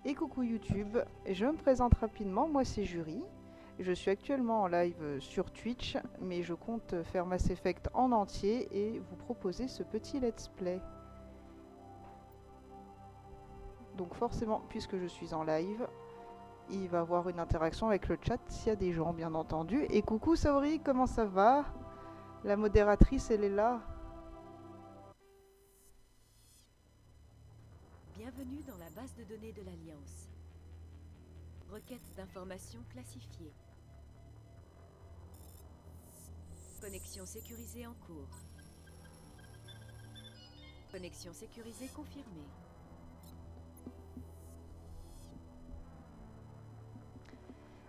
Et coucou YouTube, je me présente rapidement, moi c'est Jury. Je suis actuellement en live sur Twitch, mais je compte faire Mass Effect en entier et vous proposer ce petit let's play. Donc forcément, puisque je suis en live, il va y avoir une interaction avec le chat s'il y a des gens bien entendu. Et coucou Saori, comment ça va? La modératrice elle est là. Bienvenue dans la base de données de l'Alliance. Requête d'informations classifiée. Connexion sécurisée en cours. Connexion sécurisée confirmée.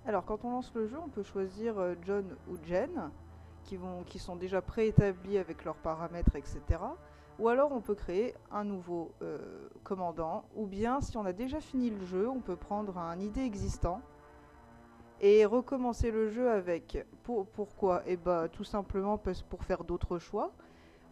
Alors quand on lance le jeu, on peut choisir John ou Jen, qui sont déjà préétablis avec leurs paramètres, etc. Ou alors on peut créer un nouveau commandant, ou bien si on a déjà fini le jeu, on peut prendre un ID existant et recommencer le jeu avec. Pourquoi? Et bah tout simplement pour faire d'autres choix,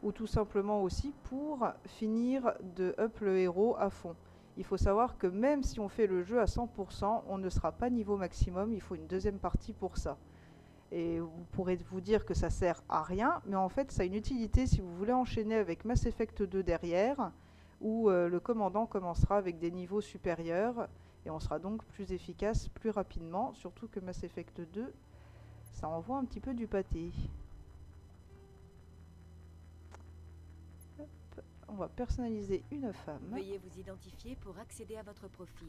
ou tout simplement aussi pour finir de up le héros à fond. Il faut savoir que même si on fait le jeu à 100%, on ne sera pas niveau maximum, il faut une deuxième partie pour ça. Et vous pourrez vous dire que ça sert à rien, mais en fait ça a une utilité si vous voulez enchaîner avec Mass Effect 2 derrière, où le commandant commencera avec des niveaux supérieurs, et on sera donc plus efficace plus rapidement, surtout que Mass Effect 2, ça envoie un petit peu du pâté. Hop, on va personnaliser une femme. Veuillez vous identifier pour accéder à votre profil.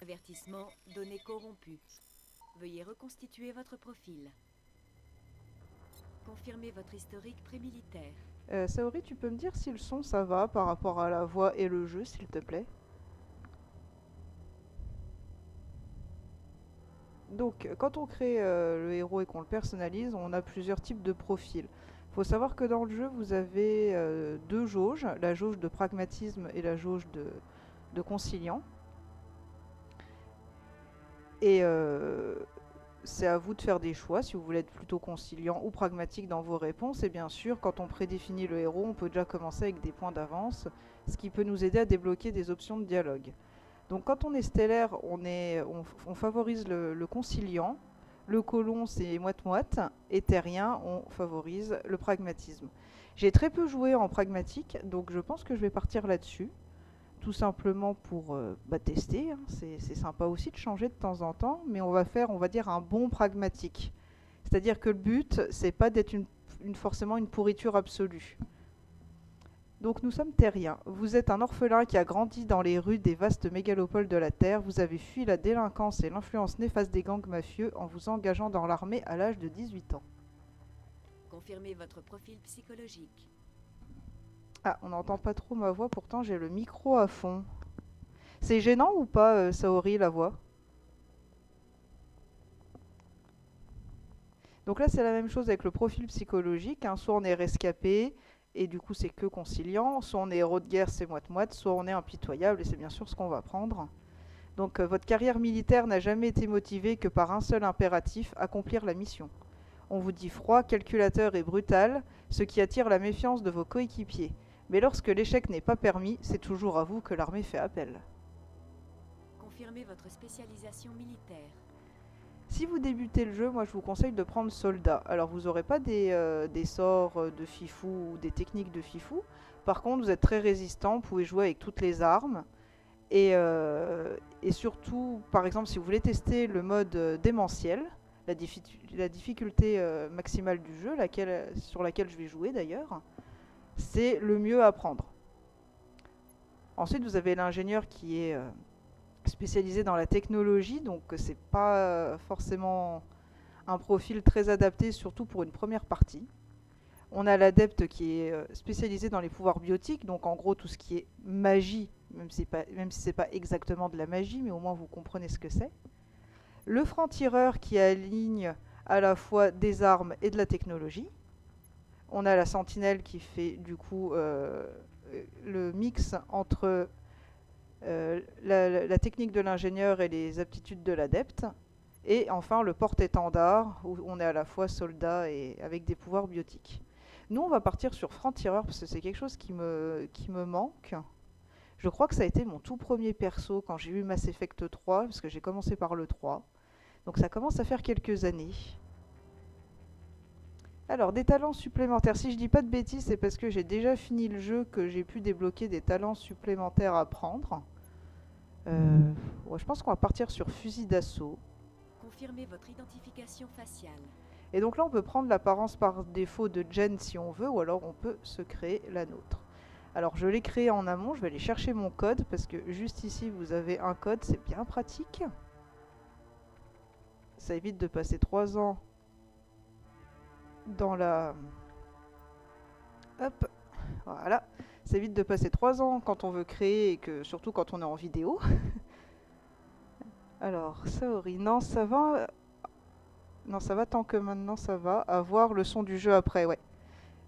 Avertissement, données corrompues. Veuillez reconstituer votre profil. Confirmez votre historique pré-militaire. Saori, tu peux me dire si le son ça va par rapport à la voix et le jeu, s'il te plaît? Donc, quand on crée le héros et qu'on le personnalise, on a plusieurs types de profils. Il faut savoir que dans le jeu, vous avez deux jauges, la jauge de pragmatisme et la jauge de conciliant. Et c'est à vous de faire des choix si vous voulez être plutôt conciliant ou pragmatique dans vos réponses. Et bien sûr, quand on prédéfinit le héros, on peut déjà commencer avec des points d'avance, ce qui peut nous aider à débloquer des options de dialogue. Donc quand on est stellaire, on favorise le conciliant, le colon c'est moite-moite, et terrien, on favorise le pragmatisme. J'ai très peu joué en pragmatique, donc je pense que je vais partir là-dessus, tout simplement pour tester, hein. C'est sympa aussi de changer de temps en temps, mais on va faire, on va dire, un bon pragmatique. C'est-à-dire que le but, c'est pas d'être forcément une pourriture absolue. Donc nous sommes terriens. Vous êtes un orphelin qui a grandi dans les rues des vastes mégalopoles de la Terre. Vous avez fui la délinquance et l'influence néfaste des gangs mafieux en vous engageant dans l'armée à l'âge de 18 ans. Confirmez votre profil psychologique. Ah, on n'entend pas trop ma voix, pourtant j'ai le micro à fond. C'est gênant ou pas, Saori, la voix? Donc là, c'est la même chose avec le profil psychologique, hein. Soit on est rescapé, et du coup c'est que conciliant, soit on est héros de guerre, c'est moite-moite, soit on est impitoyable, et c'est bien sûr ce qu'on va prendre. Donc votre carrière militaire n'a jamais été motivée que par un seul impératif, accomplir la mission. On vous dit froid, calculateur et brutal, ce qui attire la méfiance de vos coéquipiers. Mais lorsque l'échec n'est pas permis, c'est toujours à vous que l'armée fait appel. Confirmez votre spécialisation militaire. Si vous débutez le jeu, moi je vous conseille de prendre soldat. Alors vous n'aurez pas des sorts de fifou ou des techniques de fifou. Par contre, vous êtes très résistant, vous pouvez jouer avec toutes les armes. Et surtout, par exemple, si vous voulez tester le mode démentiel, la difficulté maximale du jeu, sur laquelle je vais jouer d'ailleurs, c'est le mieux à prendre. Ensuite, vous avez l'ingénieur qui est spécialisé dans la technologie, donc c'est pas forcément un profil très adapté, surtout pour une première partie. On a l'adepte qui est spécialisé dans les pouvoirs biotiques, donc en gros tout ce qui est magie, même si c'est pas exactement de la magie, mais au moins vous comprenez ce que c'est. Le franc-tireur qui aligne à la fois des armes et de la technologie. On a la sentinelle qui fait du coup le mix entre la technique de l'ingénieur et les aptitudes de l'adepte. Et enfin, le porte-étendard, où on est à la fois soldat et avec des pouvoirs biotiques. Nous, on va partir sur franc-tireur, parce que c'est quelque chose qui me manque. Je crois que ça a été mon tout premier perso quand j'ai eu Mass Effect 3, parce que j'ai commencé par le 3. Donc ça commence à faire quelques années. Alors, des talents supplémentaires. Si je dis pas de bêtises, c'est parce que j'ai déjà fini le jeu que j'ai pu débloquer des talents supplémentaires à prendre. Ouais, je pense qu'on va partir sur fusil d'assaut. Confirmez votre identification faciale. Et donc là, on peut prendre l'apparence par défaut de Jen si on veut, ou alors on peut se créer la nôtre. Alors, je l'ai créé en amont, je vais aller chercher mon code, parce que juste ici, vous avez un code, c'est bien pratique. Ça évite de passer 3 ans dans la... Hop, voilà. Ça évite de passer 3 ans quand on veut créer, et que surtout quand on est en vidéo. Alors, Saori, non, ça va... Non, ça va tant que maintenant, ça va. Avoir le son du jeu après, ouais.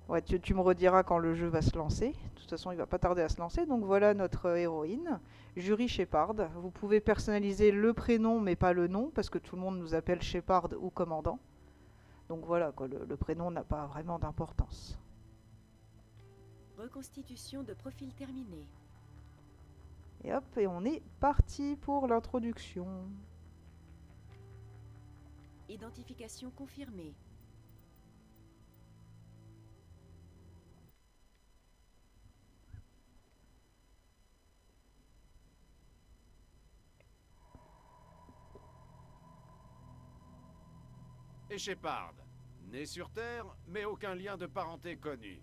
Ouais, tu me rediras quand le jeu va se lancer. De toute façon, il va pas tarder à se lancer. Donc voilà notre héroïne, Jury Shepard. Vous pouvez personnaliser le prénom, mais pas le nom, parce que tout le monde nous appelle Shepard ou commandant. Donc voilà, quoi, le prénom n'a pas vraiment d'importance. Reconstitution de profil terminée. Et hop, et on est parti pour l'introduction. Identification confirmée. Et Shepard, née sur Terre, mais aucun lien de parenté connu.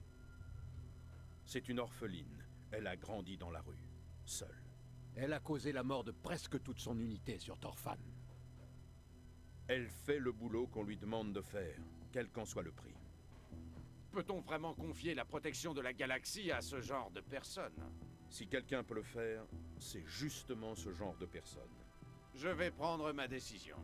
C'est une orpheline. Elle a grandi dans la rue, seule. Elle a causé la mort de presque toute son unité sur Torfan. Elle fait le boulot qu'on lui demande de faire, quel qu'en soit le prix. Peut-on vraiment confier la protection de la galaxie à ce genre de personne? Si quelqu'un peut le faire, c'est justement ce genre de personne. Je vais prendre ma décision.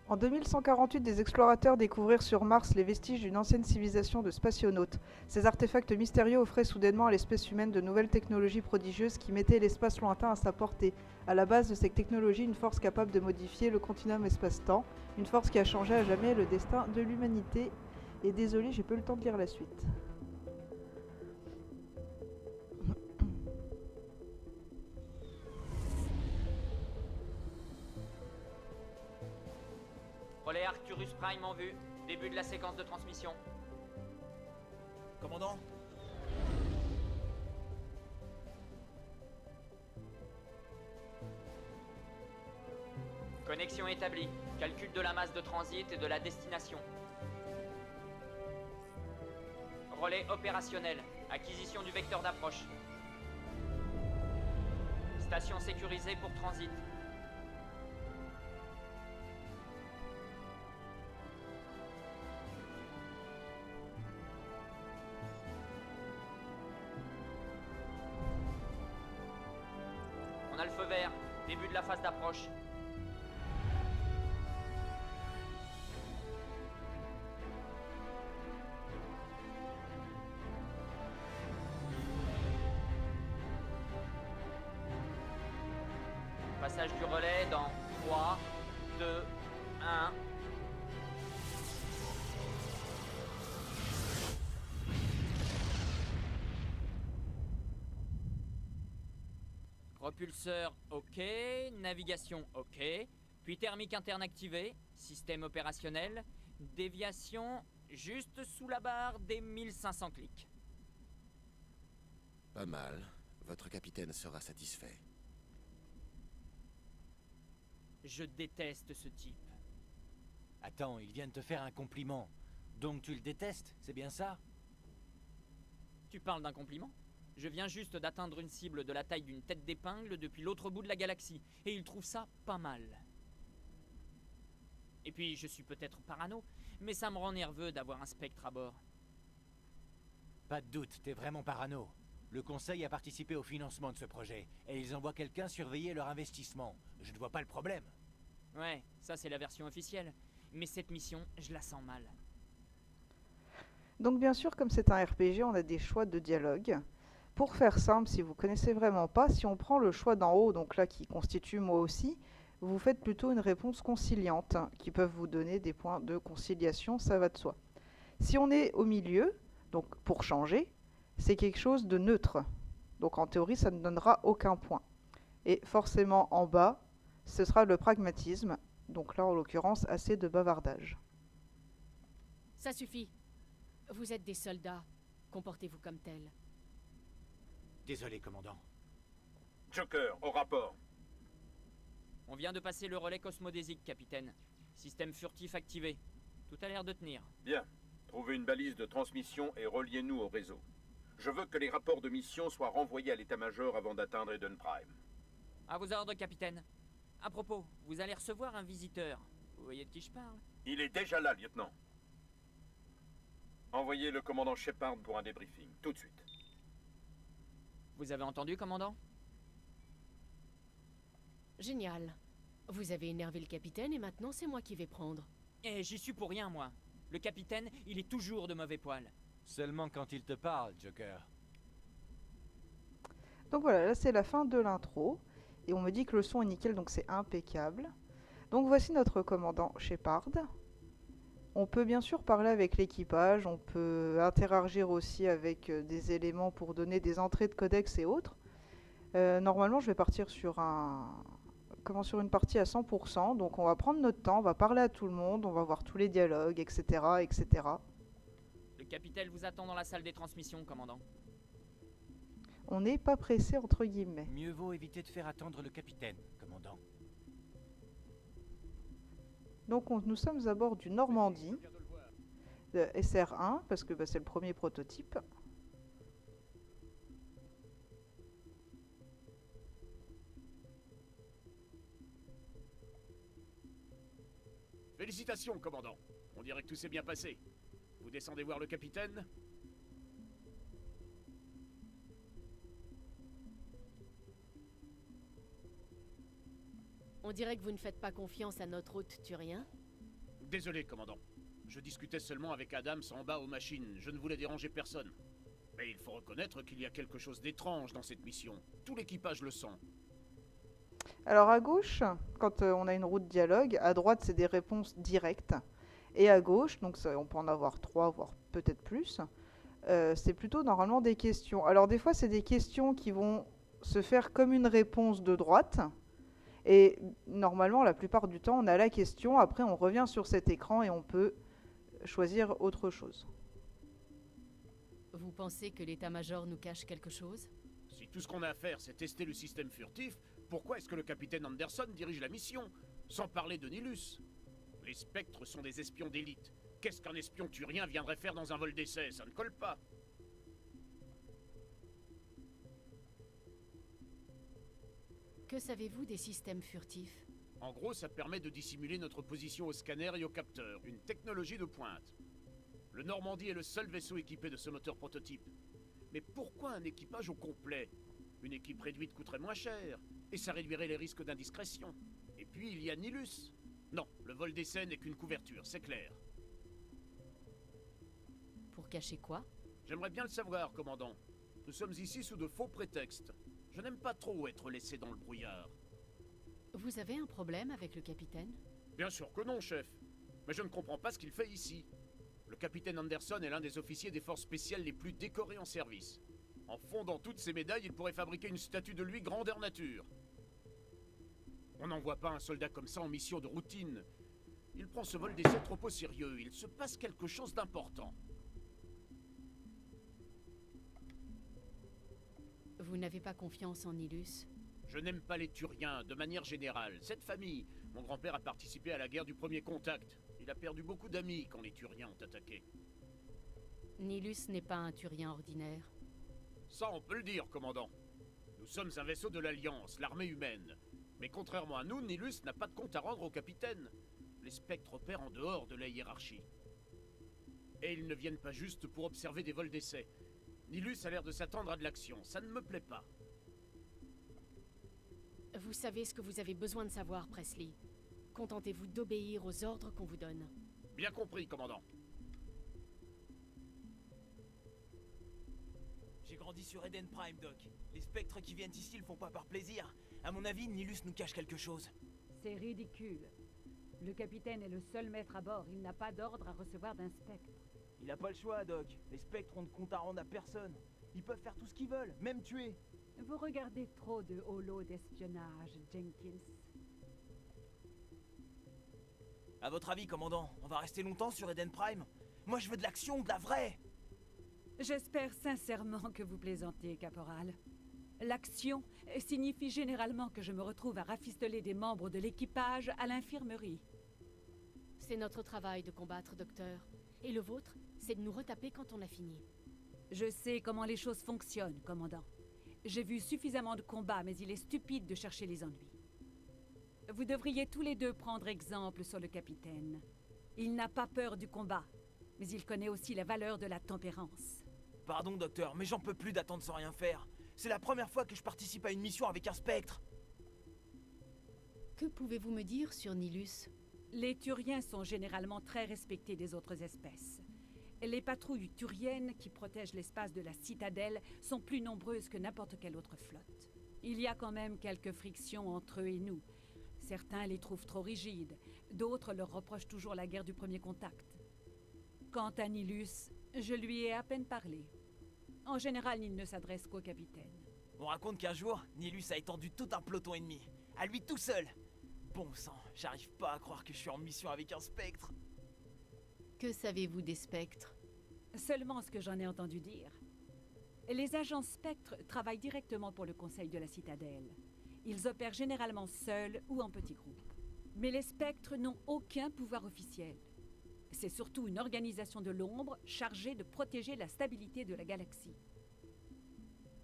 En 2148, des explorateurs découvrirent sur Mars les vestiges d'une ancienne civilisation de spationautes. Ces artefacts mystérieux offraient soudainement à l'espèce humaine de nouvelles technologies prodigieuses qui mettaient l'espace lointain à sa portée. À la base de ces technologies, une force capable de modifier le continuum espace-temps, une force qui a changé à jamais le destin de l'humanité. Et désolé, j'ai pas eu le temps de lire la suite. Relais Arcturus Prime en vue. Début de la séquence de transmission. Commandant? Connexion établie. Calcul de la masse de transit et de la destination. Relais opérationnel. Acquisition du vecteur d'approche. Station sécurisée pour transit. On a le feu vert. Début de la phase d'approche. Passage du relais dans 3, 2, 1. Propulseur OK, navigation OK, puis thermique interne activée, système opérationnel, déviation juste sous la barre des 1500 clics. Pas mal. Votre capitaine sera satisfait. Je déteste ce type. Attends, il vient de te faire un compliment. Donc tu le détestes, c'est bien ça? Tu parles d'un compliment? Je viens juste d'atteindre une cible de la taille d'une tête d'épingle depuis l'autre bout de la galaxie, et il trouve ça pas mal. Et puis, je suis peut-être parano, mais ça me rend nerveux d'avoir un spectre à bord. Pas de doute, t'es vraiment parano. Le conseil a participé au financement de ce projet, et ils envoient quelqu'un surveiller leur investissement. Je ne vois pas le problème. Ouais, ça c'est la version officielle. Mais cette mission, je la sens mal. Donc bien sûr, comme c'est un RPG, on a des choix de dialogue. Pour faire simple, si vous connaissez vraiment pas, si on prend le choix d'en haut, donc là qui constitue moi aussi, vous faites plutôt une réponse conciliante, qui peuvent vous donner des points de conciliation, ça va de soi. Si on est au milieu, donc pour changer, c'est quelque chose de neutre. Donc en théorie, ça ne donnera aucun point. Et forcément en bas, ce sera le pragmatisme. Donc là, en l'occurrence, assez de bavardage. Ça suffit. Vous êtes des soldats. Comportez-vous comme tels. Désolé, commandant. Joker, au rapport. On vient de passer le relais cosmodésique, capitaine. Système furtif activé. Tout a l'air de tenir. Bien. Trouvez une balise de transmission et reliez-nous au réseau. Je veux que les rapports de mission soient renvoyés à l'état-major avant d'atteindre Eden Prime. À vos ordres, capitaine. À propos, vous allez recevoir un visiteur. Vous voyez de qui je parle? Il est déjà là, lieutenant. Envoyez le commandant Shepard pour un débriefing, tout de suite. Vous avez entendu, commandant? Génial. Vous avez énervé le capitaine et maintenant c'est moi qui vais prendre. Eh, j'y suis pour rien, moi. Le capitaine, il est toujours de mauvais poil. Seulement quand il te parle, Joker. Donc voilà, là c'est la fin de l'intro. Et on me dit que le son est nickel, donc c'est impeccable. Donc voici notre commandant Shepard. On peut bien sûr parler avec l'équipage, on peut interagir aussi avec des éléments pour donner des entrées de codex et autres. Normalement, je vais partir sur sur une partie à 100%. Donc on va prendre notre temps, on va parler à tout le monde, on va voir tous les dialogues, etc., etc. Le capitaine vous attend dans la salle des transmissions, commandant. On n'est pas pressé, entre guillemets. Mieux vaut éviter de faire attendre le capitaine, commandant. Donc nous sommes à bord du Normandie, de SR1, parce que c'est le premier prototype. Félicitations, commandant. On dirait que tout s'est bien passé. Vous descendez voir le capitaine? On dirait que vous ne faites pas confiance à notre hôte turien. Désolé, commandant. Je discutais seulement avec Adams en bas aux machines. Je ne voulais déranger personne. Mais il faut reconnaître qu'il y a quelque chose d'étrange dans cette mission. Tout l'équipage le sent. Alors à gauche, quand on a une roue de dialogue, à droite c'est des réponses directes. Et à gauche, donc on peut en avoir 3, voire peut-être plus, c'est plutôt normalement des questions. Alors des fois c'est des questions qui vont se faire comme une réponse de droite. Et normalement, la plupart du temps, on a la question, après on revient sur cet écran et on peut choisir autre chose. Vous pensez que l'état-major nous cache quelque chose? Si tout ce qu'on a à faire, c'est tester le système furtif, pourquoi est-ce que le capitaine Anderson dirige la mission? Sans parler de Nilus. Les spectres sont des espions d'élite. Qu'est-ce qu'un espion turien viendrait faire dans un vol d'essai? Ça ne colle pas. Que savez-vous des systèmes furtifs? En gros, ça permet de dissimuler notre position au scanner et au capteur. Une technologie de pointe. Le Normandie est le seul vaisseau équipé de ce moteur prototype. Mais pourquoi un équipage au complet? Une équipe réduite coûterait moins cher, et ça réduirait les risques d'indiscrétion. Et puis, il y a Nilus. Non, le vol d'essai n'est qu'une couverture, c'est clair. Pour cacher quoi? J'aimerais bien le savoir, commandant. Nous sommes ici sous de faux prétextes. Je n'aime pas trop être laissé dans le brouillard. Vous avez un problème avec le capitaine? Bien sûr que non, chef. Mais je ne comprends pas ce qu'il fait ici. Le capitaine Anderson est l'un des officiers des forces spéciales les plus décorés en service. En fondant toutes ces médailles, il pourrait fabriquer une statue de lui grandeur nature. On n'envoie pas un soldat comme ça en mission de routine. Il prend ce vol d'essai trop au sérieux. Il se passe quelque chose d'important. Vous n'avez pas confiance en Nilus? Je n'aime pas les Turiens, de manière générale. Cette famille, mon grand-père a participé à la guerre du premier contact. Il a perdu beaucoup d'amis quand les Turiens ont attaqué. Nilus n'est pas un turien ordinaire. Ça, on peut le dire, commandant. Nous sommes un vaisseau de l'Alliance, l'armée humaine. Mais contrairement à nous, Nilus n'a pas de compte à rendre au capitaine. Les spectres opèrent en dehors de la hiérarchie. Et ils ne viennent pas juste pour observer des vols d'essai. Nilus a l'air de s'attendre à de l'action. Ça ne me plaît pas. Vous savez ce que vous avez besoin de savoir, Presley. Contentez-vous d'obéir aux ordres qu'on vous donne. Bien compris, commandant. J'ai grandi sur Eden Prime, Doc. Les spectres qui viennent ici le font pas par plaisir. À mon avis, Nilus nous cache quelque chose. C'est ridicule. Le capitaine est le seul maître à bord. Il n'a pas d'ordre à recevoir d'un spectre. Il a pas le choix, Doc. Les spectres ont de compte à rendre à personne. Ils peuvent faire tout ce qu'ils veulent, même tuer. Vous regardez trop de holo d'espionnage, Jenkins. À votre avis, commandant, on va rester longtemps sur Eden Prime? Moi, je veux de l'action, de la vraie. J'espère sincèrement que vous plaisantez, caporal. L'action signifie généralement que je me retrouve à rafistoler des membres de l'équipage à l'infirmerie. C'est notre travail de combattre, docteur. Et le vôtre, c'est de nous retaper quand on a fini. Je sais comment les choses fonctionnent, commandant. J'ai vu suffisamment de combats, mais il est stupide de chercher les ennuis. Vous devriez tous les deux prendre exemple sur le capitaine. Il n'a pas peur du combat, mais il connaît aussi la valeur de la tempérance. Pardon, docteur, mais j'en peux plus d'attendre sans rien faire. C'est la première fois que je participe à une mission avec un spectre. Que pouvez-vous me dire sur Nilus? Les Turiens sont généralement très respectés des autres espèces. Les patrouilles turiennes qui protègent l'espace de la citadelle sont plus nombreuses que n'importe quelle autre flotte. Il y a quand même quelques frictions entre eux et nous. Certains les trouvent trop rigides, d'autres leur reprochent toujours la guerre du premier contact. Quant à Nilus, je lui ai à peine parlé. En général, il ne s'adresse qu'au capitaine. On raconte qu'un jour, Nilus a étendu tout un peloton ennemi. À lui tout seul. Bon sang, j'arrive pas à croire que je suis en mission avec un spectre. Que savez-vous des spectres? Seulement ce que j'en ai entendu dire. Les agents spectres travaillent directement pour le conseil de la citadelle. Ils opèrent généralement seuls ou en petits groupes. Mais les spectres n'ont aucun pouvoir officiel. C'est surtout une organisation de l'ombre chargée de protéger la stabilité de la galaxie.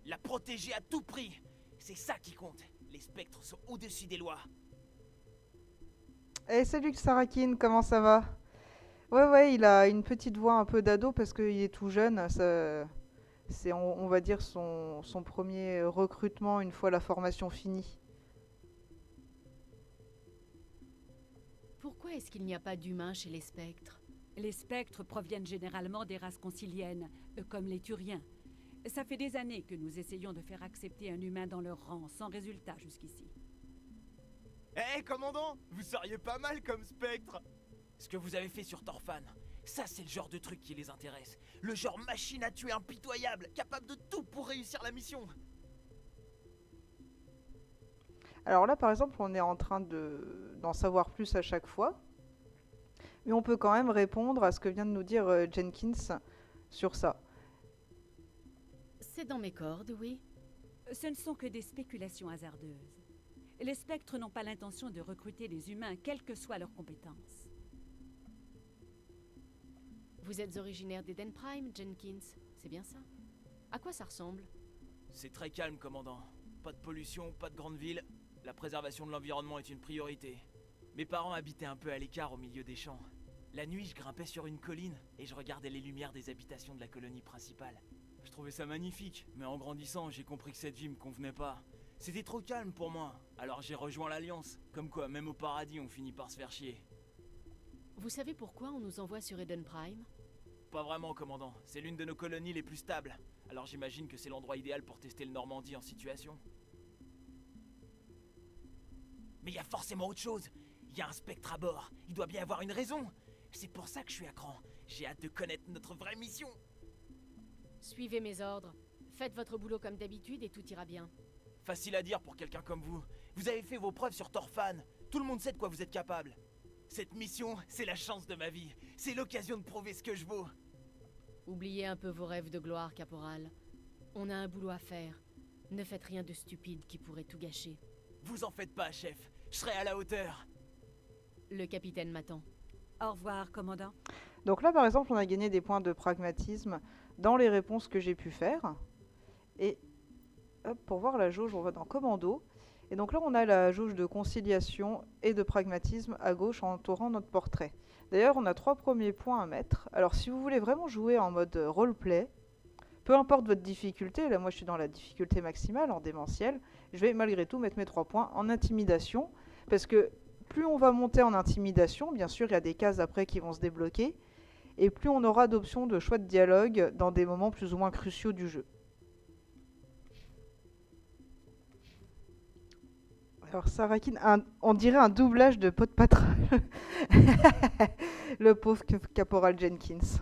La protéger à tout prix. C'est ça qui compte. Les spectres sont au-dessus des lois. Eh, salut Sarakin, comment ça va? Ouais, il a une petite voix un peu d'ado parce qu'il est tout jeune. C'est, on va dire, son premier recrutement une fois la formation finie. Pourquoi est-ce qu'il n'y a pas d'humains chez les spectres? Les spectres proviennent généralement des races conciliennes, comme les Turiens. Ça fait des années que nous essayons de faire accepter un humain dans leur rang, sans résultat jusqu'ici. Eh, commandant, vous seriez pas mal comme spectre. Ce que vous avez fait sur Torfan, ça c'est le genre de truc qui les intéresse. Le genre machine à tuer impitoyable, capable de tout pour réussir la mission. Alors là, par exemple, on est en train d'en savoir plus à chaque fois. Mais on peut quand même répondre à ce que vient de nous dire Jenkins sur ça. C'est dans mes cordes, oui. Ce ne sont que des spéculations hasardeuses. Les spectres n'ont pas l'intention de recruter des humains, quelles que soient leurs compétences. Vous êtes originaire d'Eden Prime, Jenkins, c'est bien ça? À quoi ça ressemble? C'est très calme, commandant. Pas de pollution, pas de grande ville. La préservation de l'environnement est une priorité. Mes parents habitaient un peu à l'écart au milieu des champs. La nuit, je grimpais sur une colline et je regardais les lumières des habitations de la colonie principale. Je trouvais ça magnifique, mais en grandissant, j'ai compris que cette vie me convenait pas. C'était trop calme pour moi, alors j'ai rejoint l'Alliance. Comme quoi, même au paradis, on finit par se faire chier. Vous savez pourquoi on nous envoie sur Eden Prime? Pas vraiment, commandant. C'est l'une de nos colonies les plus stables. Alors j'imagine que c'est l'endroit idéal pour tester le Normandie en situation. Mais il y a forcément autre chose. Il y a un spectre à bord. Il doit bien avoir une raison. C'est pour ça que je suis à cran. J'ai hâte de connaître notre vraie mission. Suivez mes ordres. Faites votre boulot comme d'habitude et tout ira bien. Facile à dire pour quelqu'un comme vous. Vous avez fait vos preuves sur Torfan. Tout le monde sait de quoi vous êtes capable. Cette mission, c'est la chance de ma vie. C'est l'occasion de prouver ce que je vaux. Oubliez un peu vos rêves de gloire, caporal. On a un boulot à faire. Ne faites rien de stupide qui pourrait tout gâcher. Vous en faites pas, chef. Je serai à la hauteur. Le capitaine m'attend. Au revoir, commandant. Donc là, par exemple, on a gagné des points de pragmatisme dans les réponses que j'ai pu faire. Et hop, pour voir la jauge, on va dans Commando. Et donc là, on a la jauge de conciliation et de pragmatisme à gauche entourant notre portrait. D'ailleurs, on a 3 premiers points à mettre. Alors, si vous voulez vraiment jouer en mode roleplay, peu importe votre difficulté, là moi je suis dans la difficulté maximale en démentiel, je vais malgré tout mettre mes 3 points en intimidation, parce que plus on va monter en intimidation, bien sûr, il y a des cases après qui vont se débloquer, et plus on aura d'options de choix de dialogue dans des moments plus ou moins cruciaux du jeu. Alors Sarakin, on dirait un doublage de Pot de Patra. Le pauvre Caporal Jenkins.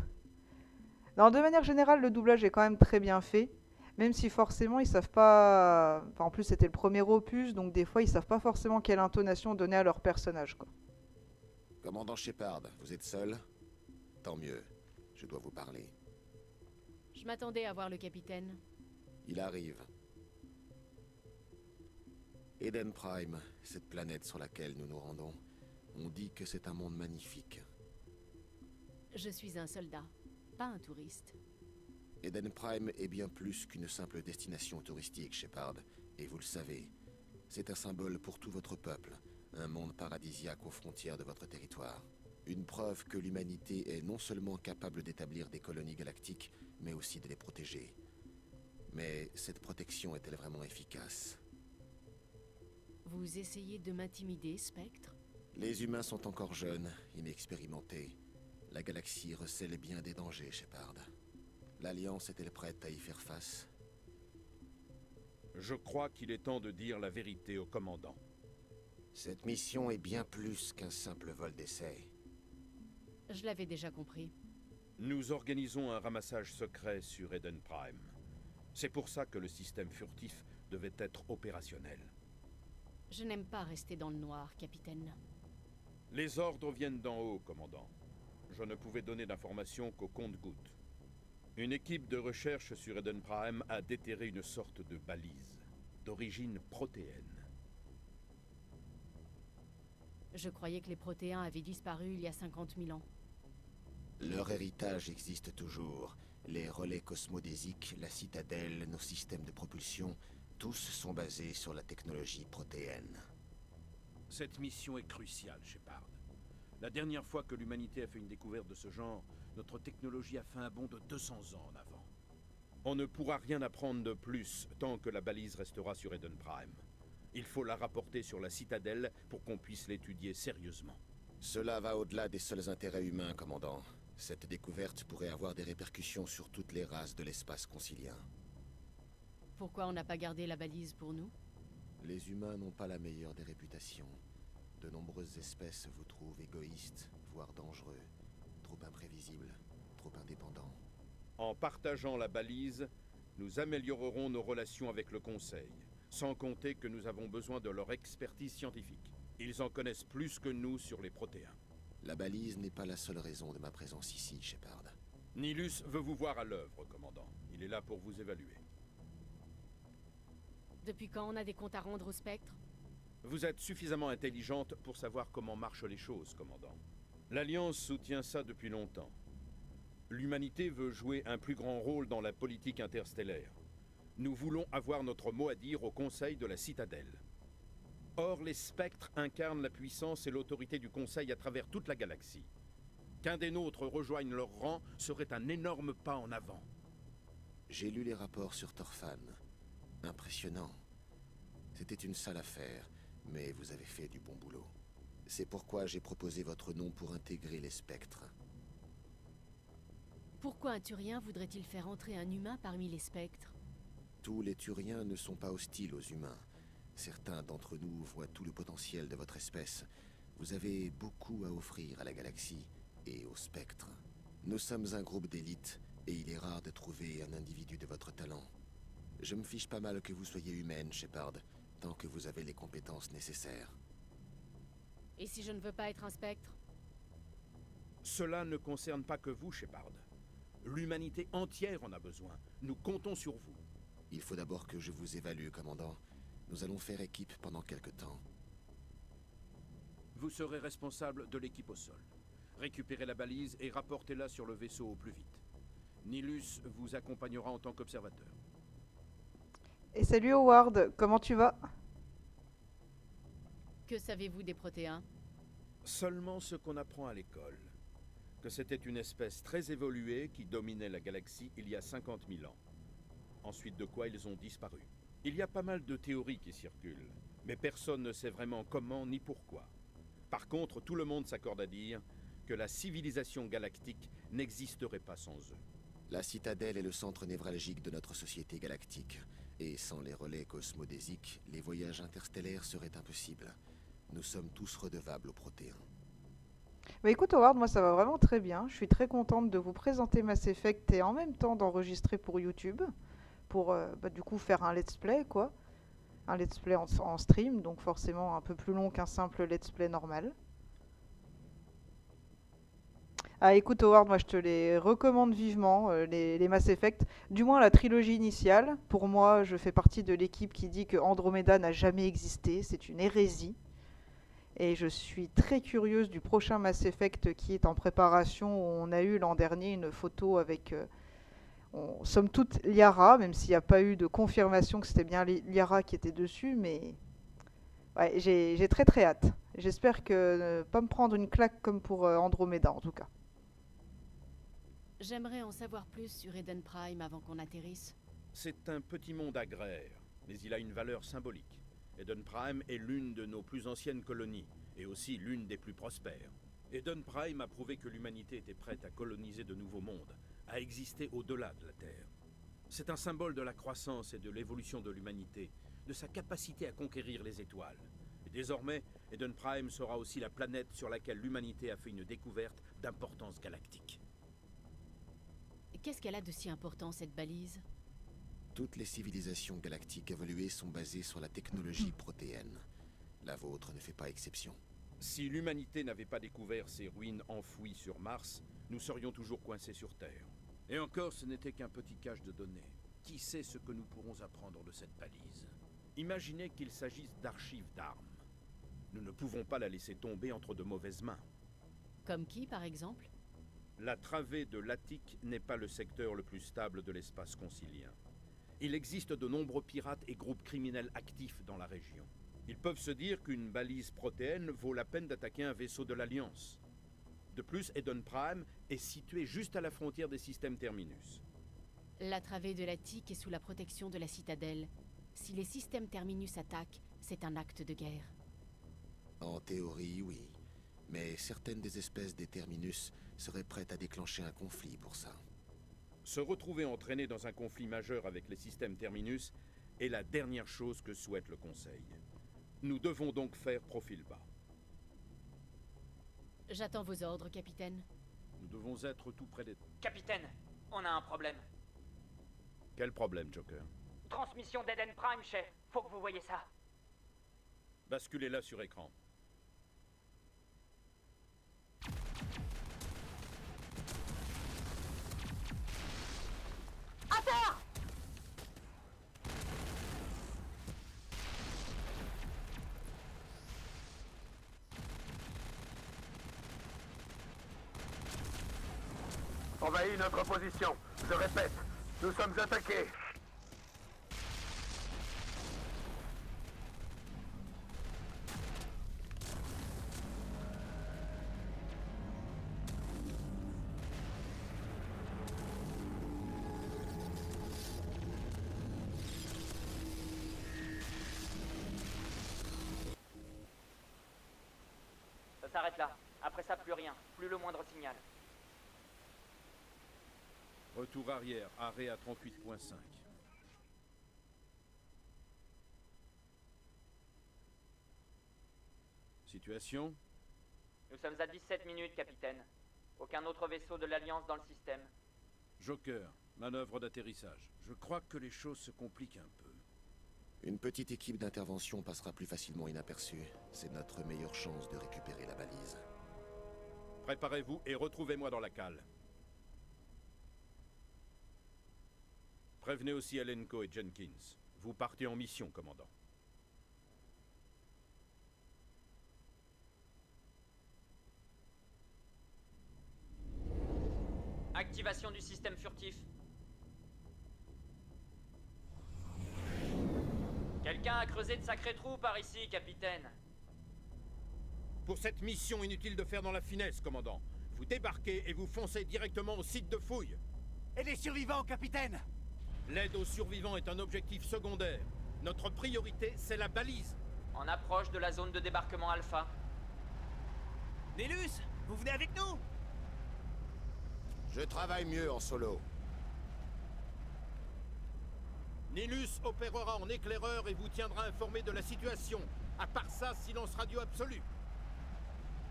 Non, de manière générale, le doublage est quand même très bien fait. Même si forcément ils savent pas. Enfin, en plus, c'était le premier opus, donc des fois ils savent pas forcément quelle intonation donner à leur personnage, quoi. Commandant Shepard, vous êtes seul? Tant mieux. Je dois vous parler. Je m'attendais à voir le capitaine. Il arrive. Eden Prime, cette planète sur laquelle nous nous rendons, on dit que c'est un monde magnifique. Je suis un soldat, pas un touriste. Eden Prime est bien plus qu'une simple destination touristique, Shepard, et vous le savez. C'est un symbole pour tout votre peuple, un monde paradisiaque aux frontières de votre territoire. Une preuve que l'humanité est non seulement capable d'établir des colonies galactiques, mais aussi de les protéger. Mais cette protection est-elle vraiment efficace? Vous essayez de m'intimider, Spectre? Les humains sont encore jeunes, inexpérimentés. La galaxie recèle bien des dangers, Shepard. L'Alliance est-elle prête à y faire face? Je crois qu'il est temps de dire la vérité au commandant. Cette mission est bien plus qu'un simple vol d'essai. Je l'avais déjà compris. Nous organisons un ramassage secret sur Eden Prime. C'est pour ça que le système furtif devait être opérationnel. Je n'aime pas rester dans le noir, capitaine. Les ordres viennent d'en haut, commandant. Je ne pouvais donner d'informations qu'au compte-gouttes. Une équipe de recherche sur Eden Prime a déterré une sorte de balise, d'origine protéenne. Je croyais que les protéins avaient disparu il y a 50 000 ans. Leur héritage existe toujours. Les relais cosmodésiques, la citadelle, nos systèmes de propulsion, tous sont basés sur la technologie protéenne. Cette mission est cruciale, Shepard. La dernière fois que l'humanité a fait une découverte de ce genre, notre technologie a fait un bond de 200 ans en avant. On ne pourra rien apprendre de plus tant que la balise restera sur Eden Prime. Il faut la rapporter sur la citadelle pour qu'on puisse l'étudier sérieusement. Cela va au-delà des seuls intérêts humains, commandant. Cette découverte pourrait avoir des répercussions sur toutes les races de l'espace concilien. Pourquoi on n'a pas gardé la balise pour nous? Les humains n'ont pas la meilleure des réputations. De nombreuses espèces vous trouvent égoïstes, voire dangereux, trop imprévisibles, trop indépendants. En partageant la balise, nous améliorerons nos relations avec le Conseil, sans compter que nous avons besoin de leur expertise scientifique. Ils en connaissent plus que nous sur les protéins. La balise n'est pas la seule raison de ma présence ici, Shepard. Nilus veut vous voir à l'œuvre, commandant. Il est là pour vous évaluer. Depuis quand on a des comptes à rendre au Spectre? Vous êtes suffisamment intelligente pour savoir comment marchent les choses, commandant. L'Alliance soutient ça depuis longtemps. L'humanité veut jouer un plus grand rôle dans la politique interstellaire. Nous voulons avoir notre mot à dire au Conseil de la Citadelle. Or, les spectres incarnent la puissance et l'autorité du Conseil à travers toute la galaxie. Qu'un des nôtres rejoigne leur rang serait un énorme pas en avant. J'ai lu les rapports sur Torfan. Impressionnant. C'était une sale affaire, mais vous avez fait du bon boulot. C'est pourquoi j'ai proposé votre nom pour intégrer les spectres. Pourquoi un Turien voudrait-il faire entrer un humain parmi les spectres? Tous les Turiens ne sont pas hostiles aux humains. Certains d'entre nous voient tout le potentiel de votre espèce. Vous avez beaucoup à offrir à la galaxie et aux spectres. Nous sommes un groupe d'élite, et il est rare de trouver un individu de votre talent. Je me fiche pas mal que vous soyez humaine, Shepard, tant que vous avez les compétences nécessaires. Et si je ne veux pas être un spectre? Cela ne concerne pas que vous, Shepard. L'humanité entière en a besoin. Nous comptons sur vous. Il faut d'abord que je vous évalue, commandant. Nous allons faire équipe pendant quelque temps. Vous serez responsable de l'équipe au sol. Récupérez la balise et rapportez-la sur le vaisseau au plus vite. Nilus vous accompagnera en tant qu'observateur. Et salut Howard, comment tu vas? Que savez-vous des protéins? Seulement ce qu'on apprend à l'école. Que c'était une espèce très évoluée qui dominait la galaxie il y a 50 000 ans. Ensuite de quoi ils ont disparu. Il y a pas mal de théories qui circulent, mais personne ne sait vraiment comment ni pourquoi. Par contre, tout le monde s'accorde à dire que la civilisation galactique n'existerait pas sans eux. La citadelle est le centre névralgique de notre société galactique. Et sans les relais cosmodésiques, les voyages interstellaires seraient impossibles. Nous sommes tous redevables aux Protéens. Bah écoute Howard, moi ça va vraiment très bien. Je suis très contente de vous présenter Mass Effect et en même temps d'enregistrer pour YouTube. Pour du coup faire un let's play quoi. Un let's play en stream, donc forcément un peu plus long qu'un simple let's play normal. Ah écoute Howard, moi je te les recommande vivement, les Mass Effect, du moins la trilogie initiale. Pour moi, je fais partie de l'équipe qui dit que Andromeda n'a jamais existé, c'est une hérésie. Et je suis très curieuse du prochain Mass Effect qui est en préparation. On a eu l'an dernier une photo avec, somme toute, Liara, même s'il n'y a pas eu de confirmation que c'était bien Liara qui était dessus, mais ouais, j'ai très très hâte. J'espère que ne pas me prendre une claque comme pour Andromeda en tout cas. J'aimerais en savoir plus sur Eden Prime avant qu'on atterrisse. C'est un petit monde agraire, mais il a une valeur symbolique. Eden Prime est l'une de nos plus anciennes colonies, et aussi l'une des plus prospères. Eden Prime a prouvé que l'humanité était prête à coloniser de nouveaux mondes, à exister au-delà de la Terre. C'est un symbole de la croissance et de l'évolution de l'humanité, de sa capacité à conquérir les étoiles. Et désormais, Eden Prime sera aussi la planète sur laquelle l'humanité a fait une découverte d'importance galactique. Qu'est-ce qu'elle a de si important, cette balise? Toutes les civilisations galactiques évoluées sont basées sur la technologie protéenne. La vôtre ne fait pas exception. Si l'humanité n'avait pas découvert ces ruines enfouies sur Mars, nous serions toujours coincés sur Terre. Et encore, ce n'était qu'un petit cache de données. Qui sait ce que nous pourrons apprendre de cette balise? Imaginez qu'il s'agisse d'archives d'armes. Nous ne pouvons pas la laisser tomber entre de mauvaises mains. Comme qui, par exemple? La travée de l'Attique n'est pas le secteur le plus stable de l'espace concilien. Il existe de nombreux pirates et groupes criminels actifs dans la région. Ils peuvent se dire qu'une balise protéenne vaut la peine d'attaquer un vaisseau de l'Alliance. De plus, Eden Prime est situé juste à la frontière des systèmes Terminus. La travée de l'Attique est sous la protection de la citadelle. Si les systèmes Terminus attaquent, c'est un acte de guerre. En théorie, oui. Mais certaines des espèces des Terminus seraient prêtes à déclencher un conflit pour ça. Se retrouver entraîné dans un conflit majeur avec les systèmes Terminus est la dernière chose que souhaite le Conseil. Nous devons donc faire profil bas. J'attends vos ordres, capitaine. Nous devons être tout près des... Capitaine, on a un problème. Quel problème, Joker? Transmission d'Eden Prime, chef. Faut que vous voyez ça. Basculez-la sur écran. À terre! Envahit notre position. Je répète, nous sommes attaqués. Ça s'arrête là. Après ça, plus rien. Plus le moindre signal. Retour arrière, arrêt à 38.5. Situation? Nous sommes à 17 minutes, capitaine. Aucun autre vaisseau de l'Alliance dans le système. Joker, manœuvre d'atterrissage. Je crois que les choses se compliquent un peu. Une petite équipe d'intervention passera plus facilement inaperçue. C'est notre meilleure chance de récupérer la balise. Préparez-vous et retrouvez-moi dans la cale. Prévenez aussi Alenko et Jenkins. Vous partez en mission, commandant. Activation du système furtif. Quelqu'un a creusé de sacrés trous par ici, capitaine. Pour cette mission, inutile de faire dans la finesse, commandant. Vous débarquez et vous foncez directement au site de fouille. Et les survivants, capitaine? L'aide aux survivants est un objectif secondaire. Notre priorité, c'est la balise. En approche de la zone de débarquement Alpha. Nélus, vous venez avec nous? Je travaille mieux en solo. Nélus opérera en éclaireur et vous tiendra informé de la situation. À part ça, silence radio absolu.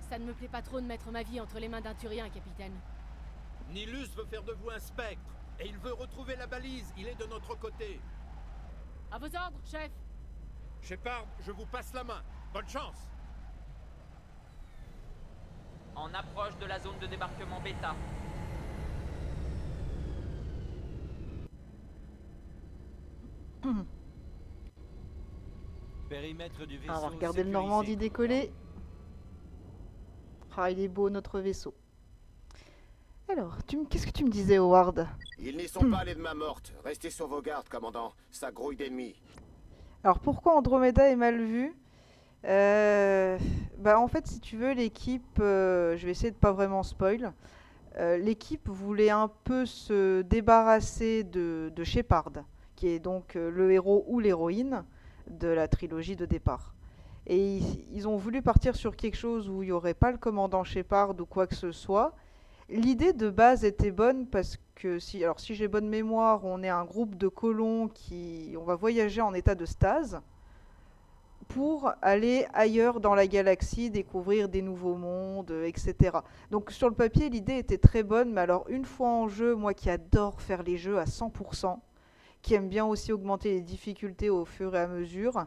Ça ne me plaît pas trop de mettre ma vie entre les mains d'un Turien, capitaine. Nélus veut faire de vous un spectre. Et il veut retrouver la balise. Il est de notre côté. À vos ordres, chef. Shepard, je vous passe la main. Bonne chance. En approche de la zone de débarquement bêta. Périmètre du vaisseau. On va regarder le sécurisé. Normandie décoller. Ah, il est beau notre vaisseau. Alors, qu'est-ce que tu me disais, Howard? Ils n'y sont pas allés de main morte. Restez sur vos gardes, commandant. Ça grouille d'ennemis. Alors, pourquoi Andromeda est mal vue? Bah, en fait, si tu veux, l'équipe... je vais essayer de pas vraiment spoil. L'équipe voulait un peu se débarrasser de Shepard, qui est donc le héros ou l'héroïne de la trilogie de départ. Et ils ont voulu partir sur quelque chose où il n'y aurait pas le commandant Shepard ou quoi que ce soit. L'idée de base était bonne parce que, si j'ai bonne mémoire, on est un groupe de colons on va voyager en état de stase pour aller ailleurs dans la galaxie, découvrir des nouveaux mondes, etc. Donc sur le papier, l'idée était très bonne, mais alors une fois en jeu, moi qui adore faire les jeux à 100%, qui aime bien aussi augmenter les difficultés au fur et à mesure,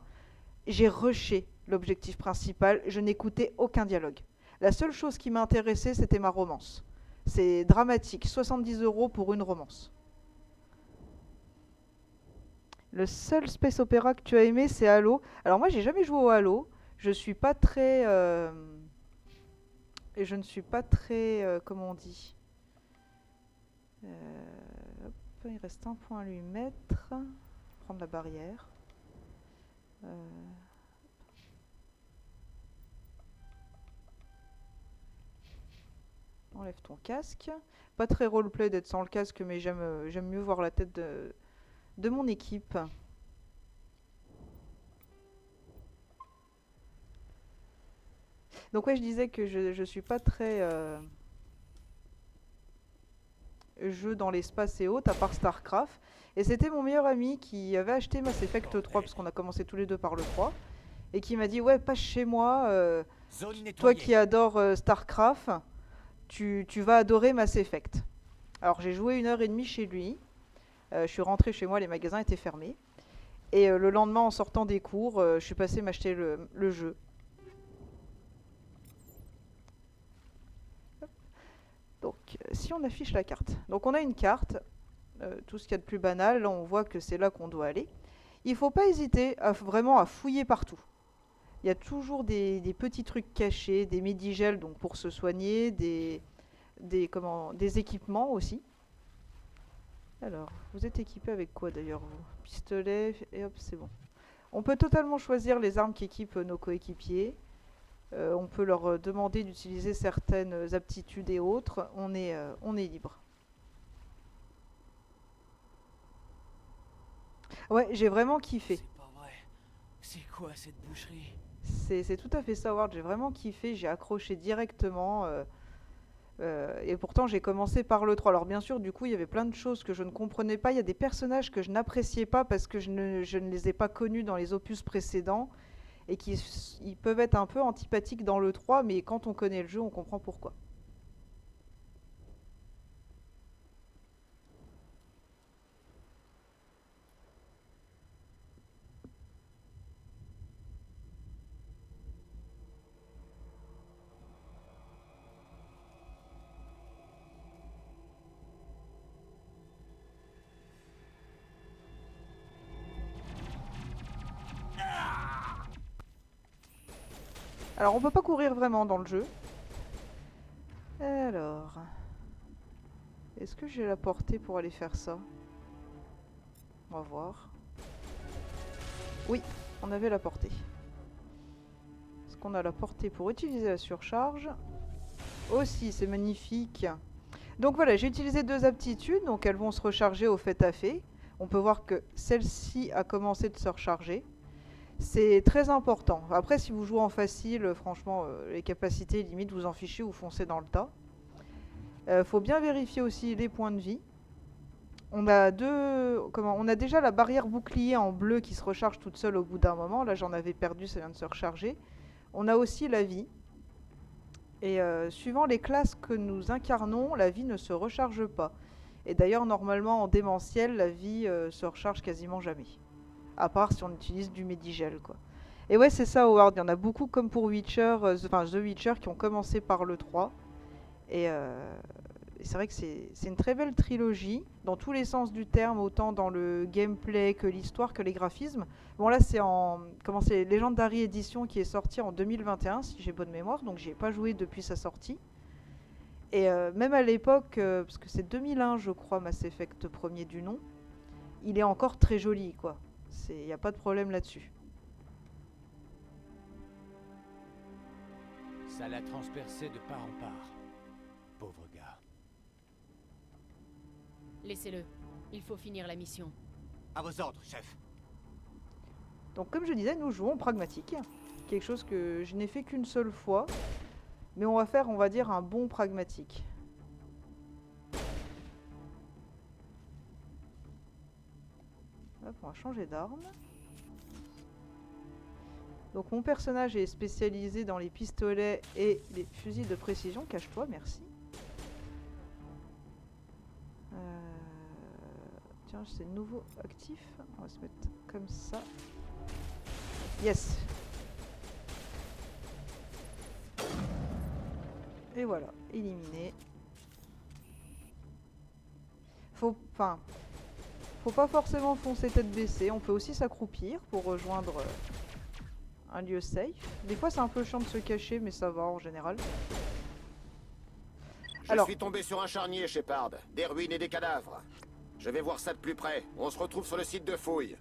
j'ai rushé l'objectif principal, je n'écoutais aucun dialogue. La seule chose qui m'intéressait, c'était ma romance. C'est dramatique, 70 € pour une romance. Le seul space opéra que tu as aimé, c'est Halo. Alors moi, j'ai jamais joué au Halo. Je suis pas très... Et je ne suis pas très... comment on dit hop, il reste un point à lui mettre. Prendre la barrière. Enlève ton casque. Pas très roleplay d'être sans le casque, mais j'aime mieux voir la tête de mon équipe. Donc ouais, je disais que je suis pas très jeu dans l'espace et autres, à part StarCraft. Et c'était mon meilleur ami qui avait acheté Mass Effect 3, parce qu'on a commencé tous les deux par le 3, et qui m'a dit, ouais, passe chez moi, toi qui adores StarCraft, tu vas adorer Mass Effect. Alors j'ai joué 1h30 chez lui, je suis rentré chez moi, les magasins étaient fermés, et le lendemain en sortant des cours, je suis passé m'acheter le jeu. Donc si on affiche la carte, donc on a une carte, tout ce qu'il y a de plus banal, là on voit que c'est là qu'on doit aller. Il ne faut pas hésiter vraiment à fouiller partout. Il y a toujours des petits trucs cachés, des médigels donc pour se soigner, des équipements aussi. Alors, vous êtes équipé avec quoi d'ailleurs vous? Pistolet, et hop, c'est bon. On peut totalement choisir les armes qui équipent nos coéquipiers. On peut leur demander d'utiliser certaines aptitudes et autres. On est libre. Ouais, j'ai vraiment kiffé. C'est pas vrai. C'est quoi cette boucherie? C'est tout à fait ça, Howard. J'ai vraiment kiffé. J'ai accroché directement. Et pourtant, j'ai commencé par le 3. Alors bien sûr, du coup, il y avait plein de choses que je ne comprenais pas. Il y a des personnages que je n'appréciais pas parce que je ne les ai pas connus dans les opus précédents. Et ils peuvent être un peu antipathiques dans le 3, mais quand on connaît le jeu, on comprend pourquoi. Alors, on peut pas courir vraiment dans le jeu. Alors... Est-ce que j'ai la portée pour aller faire ça? On va voir. Oui, on avait la portée. Est-ce qu'on a la portée pour utiliser la surcharge? Aussi, c'est magnifique. Donc voilà, j'ai utilisé 2 aptitudes, donc elles vont se recharger au fait à fait. On peut voir que celle-ci a commencé de se recharger. C'est très important. Après, si vous jouez en facile, franchement, les capacités, limite, vous en fichez, vous foncez dans le tas. Faut bien vérifier aussi les points de vie. On a on a déjà la barrière bouclier en bleu qui se recharge toute seule au bout d'un moment. Là, j'en avais perdu, ça vient de se recharger. On a aussi la vie. Et suivant les classes que nous incarnons, la vie ne se recharge pas. Et d'ailleurs, normalement, en démentiel, la vie se recharge quasiment jamais. À part si on utilise du Medigel, quoi. Et ouais, c'est ça, Howard. Il y en a beaucoup comme pour Witcher, The Witcher, qui ont commencé par le 3. Et c'est vrai que c'est une très belle trilogie, dans tous les sens du terme, autant dans le gameplay que l'histoire, que les graphismes. Bon, là, c'est Legendary Edition qui est sorti en 2021, si j'ai bonne mémoire, donc j'y ai pas joué depuis sa sortie. Et même à l'époque, parce que c'est 2001, je crois, Mass Effect premier du nom, il est encore très joli, quoi. Il n'y a pas de problème là-dessus. Ça l'a transpercé de part en part. Pauvre gars. Laissez-le. Il faut finir la mission. À vos ordres, chef. Donc comme je disais, nous jouons pragmatique. Quelque chose que je n'ai fait qu'une seule fois. Mais on va faire, on va dire, un bon pragmatique. Hop, on va changer d'arme. Donc mon personnage est spécialisé dans les pistolets et les fusils de précision. Cache-toi, merci. Tiens, c'est nouveau actif. On va se mettre comme ça. Yes. Et voilà, éliminé. Faut pas forcément foncer tête baissée. On peut aussi s'accroupir pour rejoindre un lieu safe. Des fois c'est un peu chiant de se cacher, mais ça va en général. Je suis tombé sur un charnier, Shepard. Des ruines et des cadavres. Je vais voir ça de plus près. On se retrouve sur le site de fouille.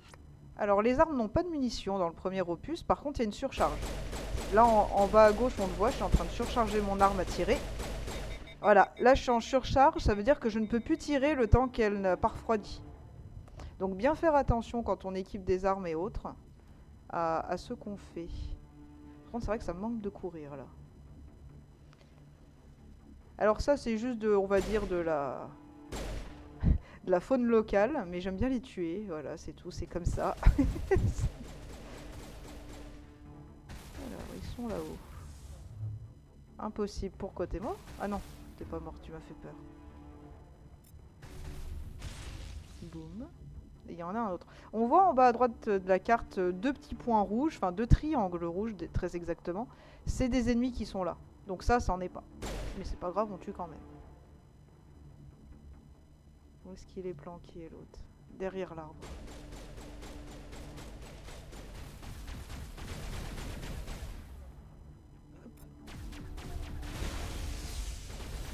Alors les armes n'ont pas de munitions dans le premier opus. Par contre il y a une surcharge. Là en bas à gauche on le voit, je suis en train de surcharger mon arme à tirer. Voilà, là je suis en surcharge. Ça veut dire que je ne peux plus tirer le temps qu'elle n'a pas refroidi. Donc bien faire attention quand on équipe des armes et autres à ce qu'on fait. Par contre c'est vrai que ça me manque de courir là. Alors ça c'est juste de, on va dire de la faune locale, mais j'aime bien les tuer, voilà c'est tout, c'est comme ça. Alors ils sont là-haut. Impossible, pourquoi t'es mort? Ah non, t'es pas mort, tu m'as fait peur. Boum. Et il y en a un autre. On voit en bas à droite de la carte deux petits points rouges, enfin deux triangles rouges très exactement. C'est des ennemis qui sont là. Donc ça en est pas. Mais c'est pas grave, on tue quand même. Où est-ce qu'il est planqué l'autre? Derrière l'arbre.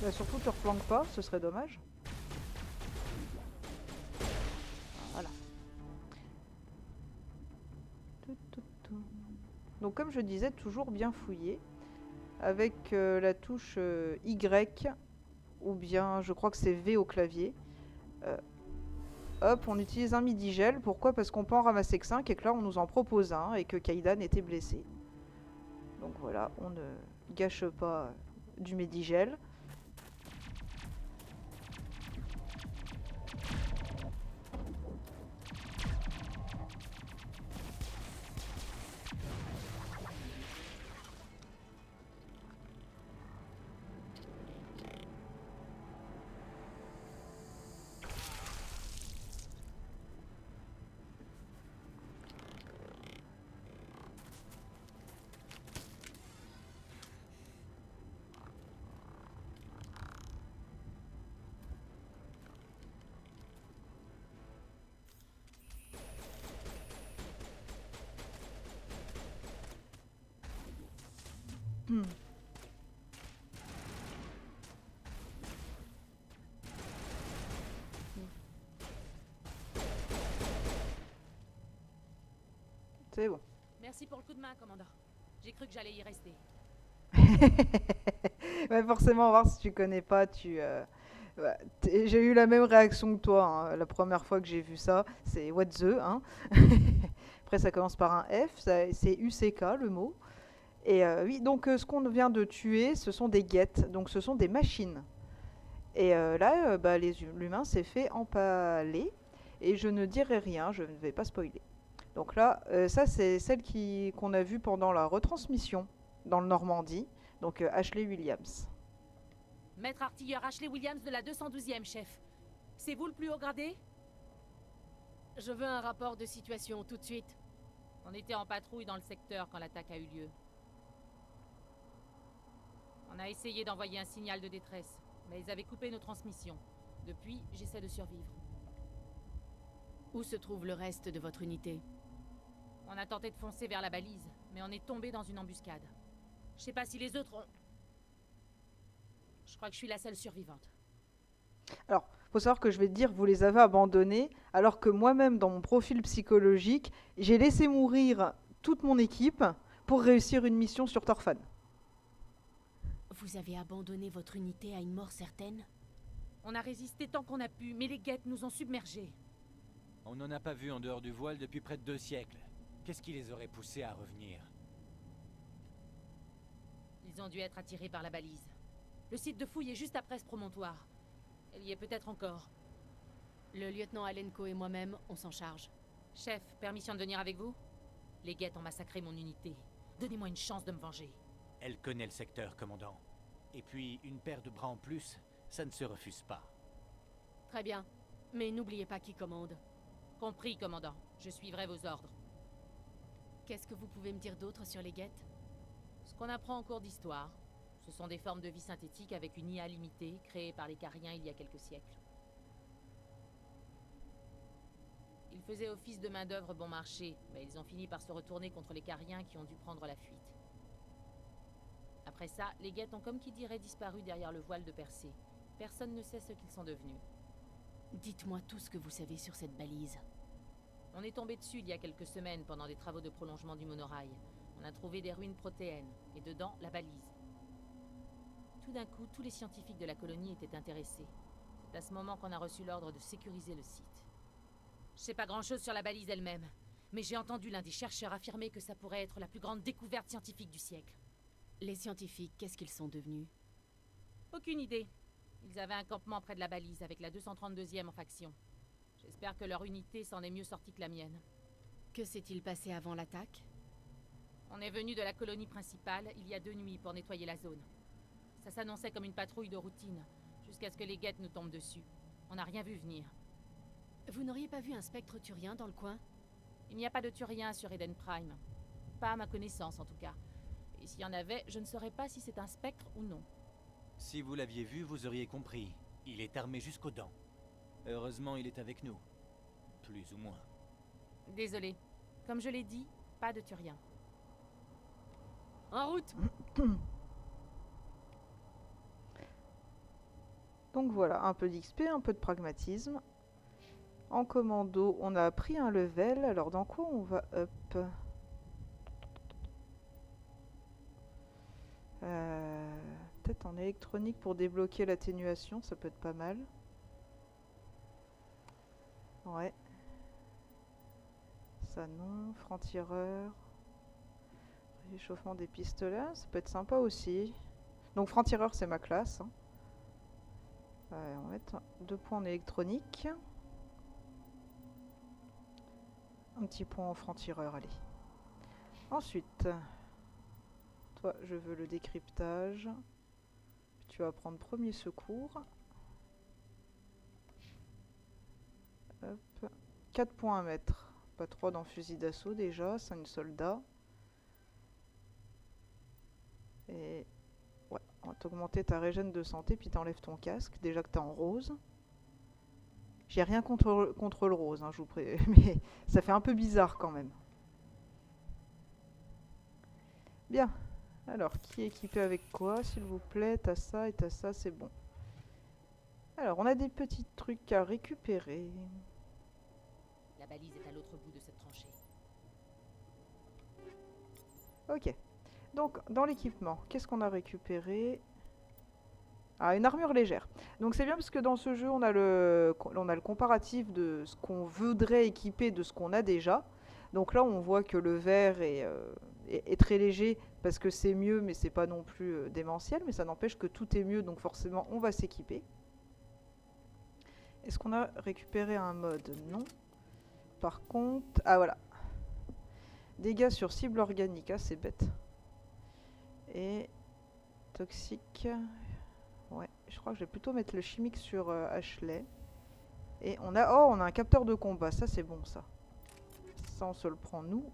Bah, surtout te replanque pas, ce serait dommage. Voilà. Donc comme je disais, toujours bien fouillé. Avec la touche Y, ou bien je crois que c'est V au clavier. Hop, on utilise un Medigel. Pourquoi? Parce qu'on peut en ramasser que 5 et que là on nous en propose un et que Kaidan était blessé. Donc voilà, on ne gâche pas du Medigel. C'est bon. Merci pour le coup de main, commandant. J'ai cru que j'allais y rester. Ouais, forcément, voir si tu connais pas, Ouais, j'ai eu la même réaction que toi, hein, la première fois que j'ai vu ça. C'est what the, hein. Après, ça commence par un F, c'est UCK le mot. Et oui, donc ce qu'on vient de tuer, ce sont des guettes, donc ce sont des machines. Et là, bah, l'humain s'est fait empaler. Et je ne dirai rien, je ne vais pas spoiler. Donc là, ça c'est celle qu'on a vue pendant la retransmission dans le Normandie. Donc Ashley Williams. Maître artilleur Ashley Williams de la 212e, chef. C'est vous le plus haut gradé? Je veux un rapport de situation tout de suite. On était en patrouille dans le secteur quand l'attaque a eu lieu. On a essayé d'envoyer un signal de détresse, mais ils avaient coupé nos transmissions. Depuis, j'essaie de survivre. Où se trouve le reste de votre unité? On a tenté de foncer vers la balise, mais on est tombé dans une embuscade. Je sais pas si les autres ont... Je crois que je suis la seule survivante. Alors, faut savoir que je vais te dire, vous les avez abandonnés, alors que moi-même, dans mon profil psychologique, j'ai laissé mourir toute mon équipe pour réussir une mission sur Torfan. Vous avez abandonné votre unité à une mort certaine? On a résisté tant qu'on a pu, mais les guettes nous ont submergés. On n'en a pas vu en dehors du voile depuis près de 2 siècles. Qu'est-ce qui les aurait poussés à revenir? Ils ont dû être attirés par la balise. Le site de fouille est juste après ce promontoire. Elle y est peut-être encore. Le lieutenant Alenko et moi-même, on s'en charge. Chef, permission de venir avec vous? Les guettes ont massacré mon unité. Donnez-moi une chance de me venger. Elle connaît le secteur, commandant. Et puis, une paire de bras en plus, ça ne se refuse pas. Très bien. Mais n'oubliez pas qui commande. Compris, commandant. Je suivrai vos ordres. Qu'est-ce que vous pouvez me dire d'autre sur les guettes? Ce qu'on apprend en cours d'histoire. Ce sont des formes de vie synthétique avec une IA limitée, créée par les Cariens il y a quelques siècles. Ils faisaient office de main-d'œuvre bon marché, mais ils ont fini par se retourner contre les Cariens qui ont dû prendre la fuite. Après ça, les guettes ont comme qui dirait disparu derrière le voile de Percé. Personne ne sait ce qu'ils sont devenus. Dites-moi tout ce que vous savez sur cette balise. On est tombé dessus il y a quelques semaines pendant des travaux de prolongement du monorail. On a trouvé des ruines protéennes, et dedans, la balise. Tout d'un coup, tous les scientifiques de la colonie étaient intéressés. C'est à ce moment qu'on a reçu l'ordre de sécuriser le site. Je sais pas grand-chose sur la balise elle-même, mais j'ai entendu l'un des chercheurs affirmer que ça pourrait être la plus grande découverte scientifique du siècle. Les scientifiques, qu'est-ce qu'ils sont devenus? Aucune idée. Ils avaient un campement près de la balise avec la 232e en faction. J'espère que leur unité s'en est mieux sortie que la mienne. Que s'est-il passé avant l'attaque? On est venu de la colonie principale il y a 2 nuits pour nettoyer la zone. Ça s'annonçait comme une patrouille de routine, jusqu'à ce que les guettes nous tombent dessus. On n'a rien vu venir. Vous n'auriez pas vu un spectre turien dans le coin? Il n'y a pas de turien sur Eden Prime. Pas à ma connaissance, en tout cas. Et s'il y en avait, je ne saurais pas si c'est un spectre ou non. Si vous l'aviez vu, vous auriez compris. Il est armé jusqu'aux dents. Heureusement, il est avec nous. Plus ou moins. Désolé. Comme je l'ai dit, pas de turien. En route! Donc voilà, un peu d'XP, un peu de pragmatisme. En commando, on a pris un level. Alors dans quoi on va up? Peut-être en électronique pour débloquer l'atténuation, ça peut être pas mal. Ouais. Ça non, franc-tireur. Réchauffement des pistolets, ça peut être sympa aussi. Donc franc-tireur c'est ma classe. Hein. On va mettre 2 points en électronique. Un petit point en franc-tireur, allez. Ensuite, toi je veux le décryptage. Tu vas prendre premier secours. Hop. 4 points à mettre. Pas 3 dans fusil d'assaut déjà, 5 soldats. Et ouais, on va t'augmenter ta régène de santé, puis t'enlèves ton casque, déjà que t'es en rose. J'ai rien contre le rose, hein, je vous mais ça fait un peu bizarre quand même. Bien. Alors, qui est équipé avec quoi, s'il vous plaît? T'as ça et t'as ça, c'est bon. Alors, on a des petits trucs à récupérer. La balise est à l'autre bout de cette tranchée. Ok. Donc, dans l'équipement, qu'est-ce qu'on a récupéré? Ah, une armure légère. Donc c'est bien parce que dans ce jeu, on a le comparatif de ce qu'on voudrait équiper de ce qu'on a déjà. Donc là, on voit que le vert est très léger parce que c'est mieux, mais c'est pas non plus démentiel. Mais ça n'empêche que tout est mieux, donc forcément, on va s'équiper. Est-ce qu'on a récupéré un mode? Non. Par contre... Ah, voilà. Dégâts sur cible organique. Ah, c'est bête. Et... Toxique... Ouais, je crois que je vais plutôt mettre le chimique sur Ashley. Et on a... Oh, on a un capteur de combat. Ça, c'est bon, ça. Ça, on se le prend, nous.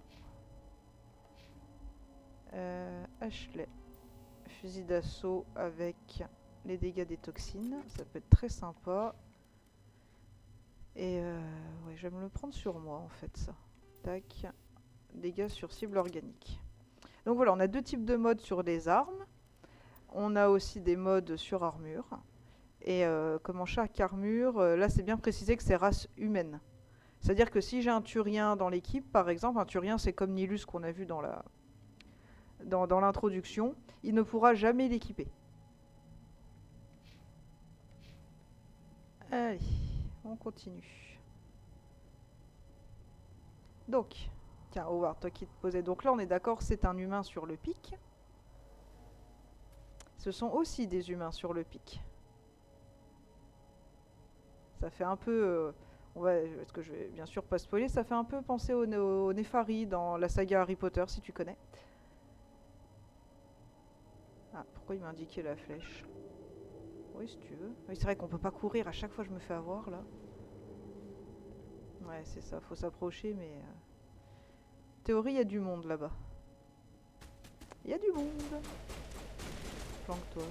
Ashley. Fusil d'assaut avec les dégâts des toxines. Ça peut être très sympa. Et ouais, je vais me le prendre sur moi, en fait, ça. Tac. Dégâts sur cible organique. Donc voilà, on a deux types de modes sur les armes. On a aussi des modes sur armure. Et comme en chaque armure, là c'est bien précisé que c'est race humaine. C'est-à-dire que si j'ai un Turien dans l'équipe, par exemple, un Turien c'est comme Nilus qu'on a vu dans l'introduction, il ne pourra jamais l'équiper. Allez, on continue. Donc, tiens Howard, toi qui te posais. Donc là on est d'accord, c'est un humain sur le pic. Ce sont aussi des humains sur le pic. Ça fait un peu... parce que je vais bien sûr pas spoiler, ça fait un peu penser au Nefari dans la saga Harry Potter, si tu connais. Ah, pourquoi il m'a indiqué la flèche? Oui, si tu veux. Oui, c'est vrai qu'on peut pas courir, à chaque fois je me fais avoir, là. Ouais, c'est ça, faut s'approcher, mais... Théorie, il y a du monde, là-bas. Il y a du monde. Planque-toi.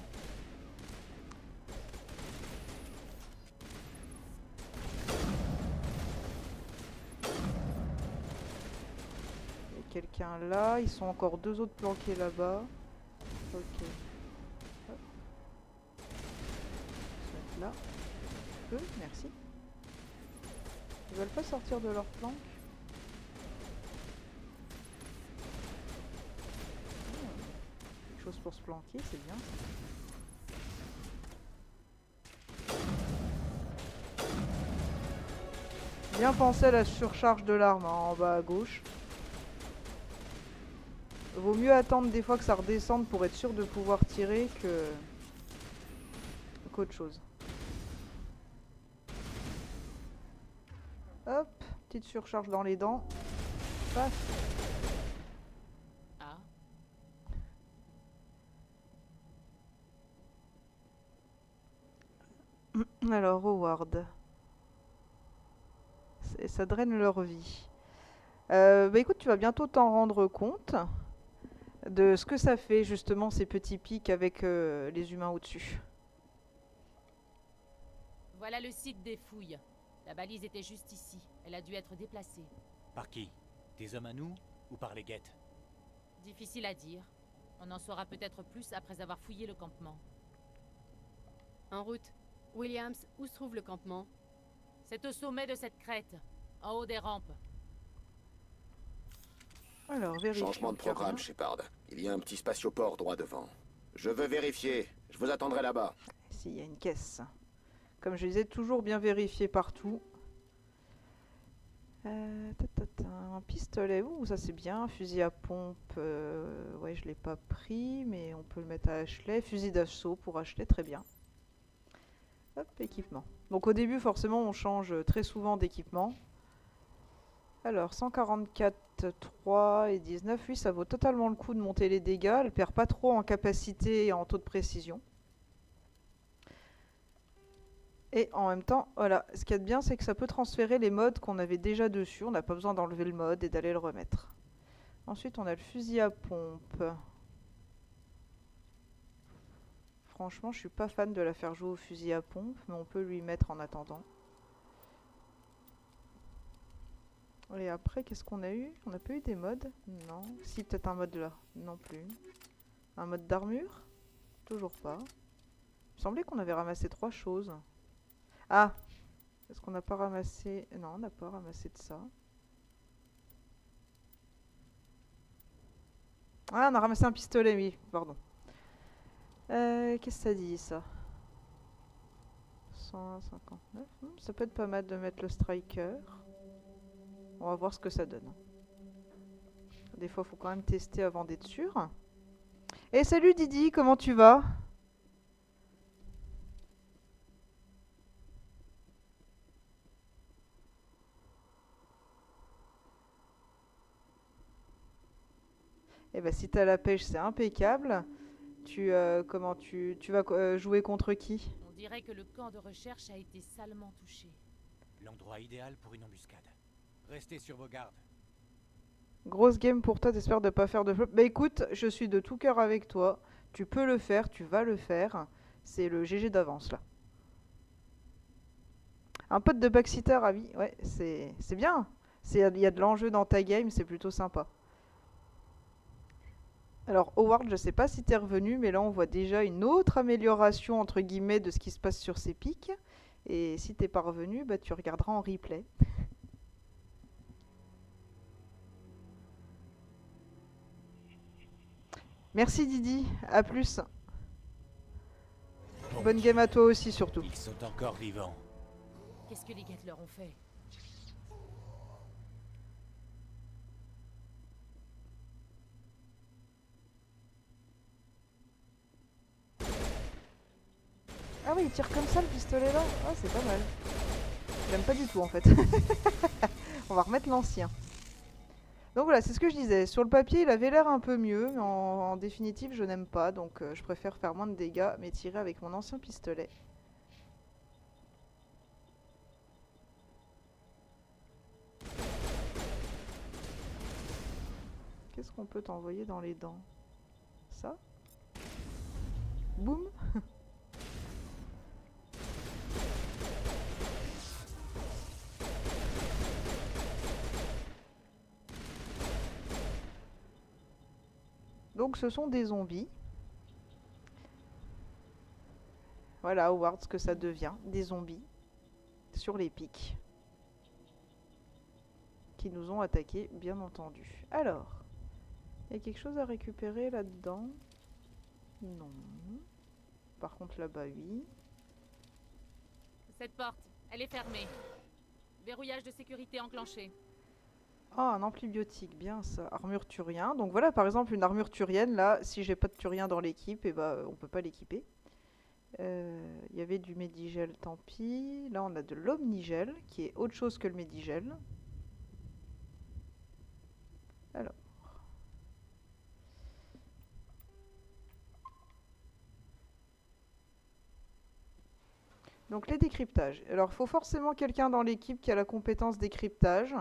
Il y a quelqu'un là. Ils sont encore deux autres planqués là-bas. Ok. Hop. Ils sont là. Merci. Ils veulent pas sortir de leur planque. Quelque chose pour se planquer, c'est bien. Bien penser à la surcharge de l'arme en bas à gauche. Vaut mieux attendre des fois que ça redescende pour être sûr de pouvoir tirer qu'autre chose. Hop, petite surcharge dans les dents. Paf. Ah. Alors, Howard. Ça draine leur vie. Bah écoute, tu vas bientôt t'en rendre compte de ce que ça fait justement ces petits pics avec les humains au-dessus. Voilà le site des fouilles. La balise était juste ici. Elle a dû être déplacée. Par qui? Des hommes à nous ou par les guettes? Difficile à dire. On en saura peut-être plus après avoir fouillé le campement. En route. Williams, où se trouve le campement? C'est au sommet de cette crête, en haut des rampes. Alors, vérifions. Changement de programme, Shepard. Il y a un petit spatioport droit devant. Je veux vérifier. Je vous attendrai là-bas. Ici, il y a une caisse. Comme je disais, toujours bien vérifier partout. Un pistolet, ouh, ça c'est bien. Un fusil à pompe, ouais, je l'ai pas pris, mais on peut le mettre à Ashley. Fusil d'assaut pour Ashley, très bien. Hop, équipement. Donc au début, forcément, on change très souvent d'équipement. Alors, 144, 3 et 19, oui, ça vaut totalement le coup de monter les dégâts. Elle perd pas trop en capacité et en taux de précision. Et en même temps, voilà, ce qu'il y a de bien, c'est que ça peut transférer les modes qu'on avait déjà dessus. On n'a pas besoin d'enlever le mode et d'aller le remettre. Ensuite, on a le fusil à pompe. Franchement, je suis pas fan de la faire jouer au fusil à pompe, mais on peut lui mettre en attendant. Et après, qu'est-ce qu'on a eu? On n'a pas eu des modes? Non. Si, peut-être un mode là. Non plus. Un mode d'armure? Toujours pas. Il me semblait qu'on avait ramassé 3 choses. Ah! Est-ce qu'on n'a pas ramassé... Non, on n'a pas ramassé de ça. Ah, on a ramassé un pistolet, oui. Pardon. Qu'est-ce que ça dit, ça? 159. Ça peut être pas mal de mettre le striker. On va voir ce que ça donne. Des fois, il faut quand même tester avant d'être sûr. Et salut Didi, comment tu vas? Eh ben, si t'as la pêche, c'est impeccable. Tu vas jouer contre qui? On dirait que le camp de recherche a été salement touché. L'endroit idéal pour une embuscade. Restez sur vos gardes. Grosse game pour toi, t'espères de pas faire de flop. Bah écoute, je suis de tout cœur avec toi. Tu peux le faire, tu vas le faire. C'est le GG d'avance là. Un pote de backseater, ah oui, ouais, c'est bien. Il y a de l'enjeu dans ta game, c'est plutôt sympa. Alors Howard, je sais pas si t'es revenu, mais là on voit déjà une autre amélioration entre guillemets de ce qui se passe sur ces pics. Et si t'es pas revenu, bah tu regarderas en replay. Merci Didi, à plus. Bonne game à toi aussi surtout. Ils sont encore vivants. Qu'est-ce que les Gatles leur ont fait? Ah oui, il tire comme ça le pistolet là. Ah, c'est pas mal. J'aime pas du tout en fait. On va remettre l'ancien. Donc voilà, c'est ce que je disais. Sur le papier, il avait l'air un peu mieux, mais en définitive, je n'aime pas. Donc je préfère faire moins de dégâts, mais tirer avec mon ancien pistolet. Qu'est-ce qu'on peut t'envoyer dans les dents? Ça? Boum. Donc ce sont des zombies. Voilà, Howard, ce que ça devient. Des zombies. Sur les pics. Qui nous ont attaqués, bien entendu. Alors, il y a quelque chose à récupérer là-dedans? Non. Par contre là-bas, oui. Cette porte, elle est fermée. Verrouillage de sécurité enclenché. Ah, un amplibiotique, bien ça. Armure turien. Donc voilà, par exemple, une armure turienne, là, si j'ai pas de turien dans l'équipe, eh ben, on peut pas l'équiper. Il y avait du médigel, tant pis. Là, on a de l'omnigel, qui est autre chose que le médigel. Alors. Donc les décryptages. Alors, il faut forcément quelqu'un dans l'équipe qui a la compétence décryptage.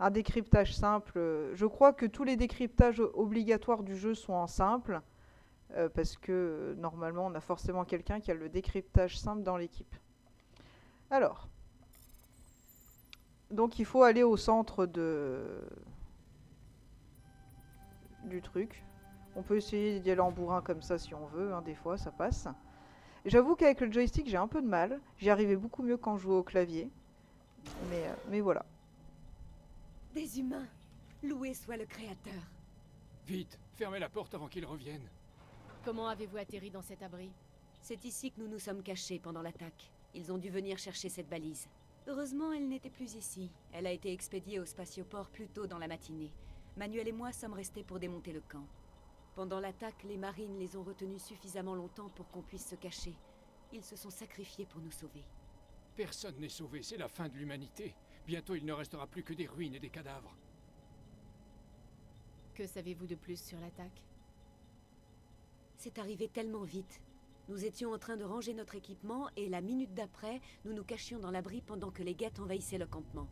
Un décryptage simple. Je crois que tous les décryptages obligatoires du jeu sont en simple. Parce que normalement, on a forcément quelqu'un qui a le décryptage simple dans l'équipe. Alors. Donc il faut aller au centre du truc. On peut essayer d'y aller en bourrin comme ça si on veut. Hein, des fois, ça passe. J'avoue qu'avec le joystick, j'ai un peu de mal. J'y arrivais beaucoup mieux quand je jouais au clavier. Mais voilà. Des humains. Loué soit le créateur. Vite, fermez la porte avant qu'ils reviennent. Comment avez-vous atterri dans cet abri? C'est ici que nous nous sommes cachés pendant l'attaque. Ils ont dû venir chercher cette balise. Heureusement, elle n'était plus ici. Elle a été expédiée au spatioport plus tôt dans la matinée. Manuel et moi sommes restés pour démonter le camp. Pendant l'attaque, les marines les ont retenus suffisamment longtemps pour qu'on puisse se cacher. Ils se sont sacrifiés pour nous sauver. Personne n'est sauvé, c'est la fin de l'humanité. Bientôt, il ne restera plus que des ruines et des cadavres. Que savez-vous de plus sur l'attaque? C'est arrivé tellement vite. Nous étions en train de ranger notre équipement et la minute d'après, nous nous cachions dans l'abri pendant que les guettes envahissaient le campement.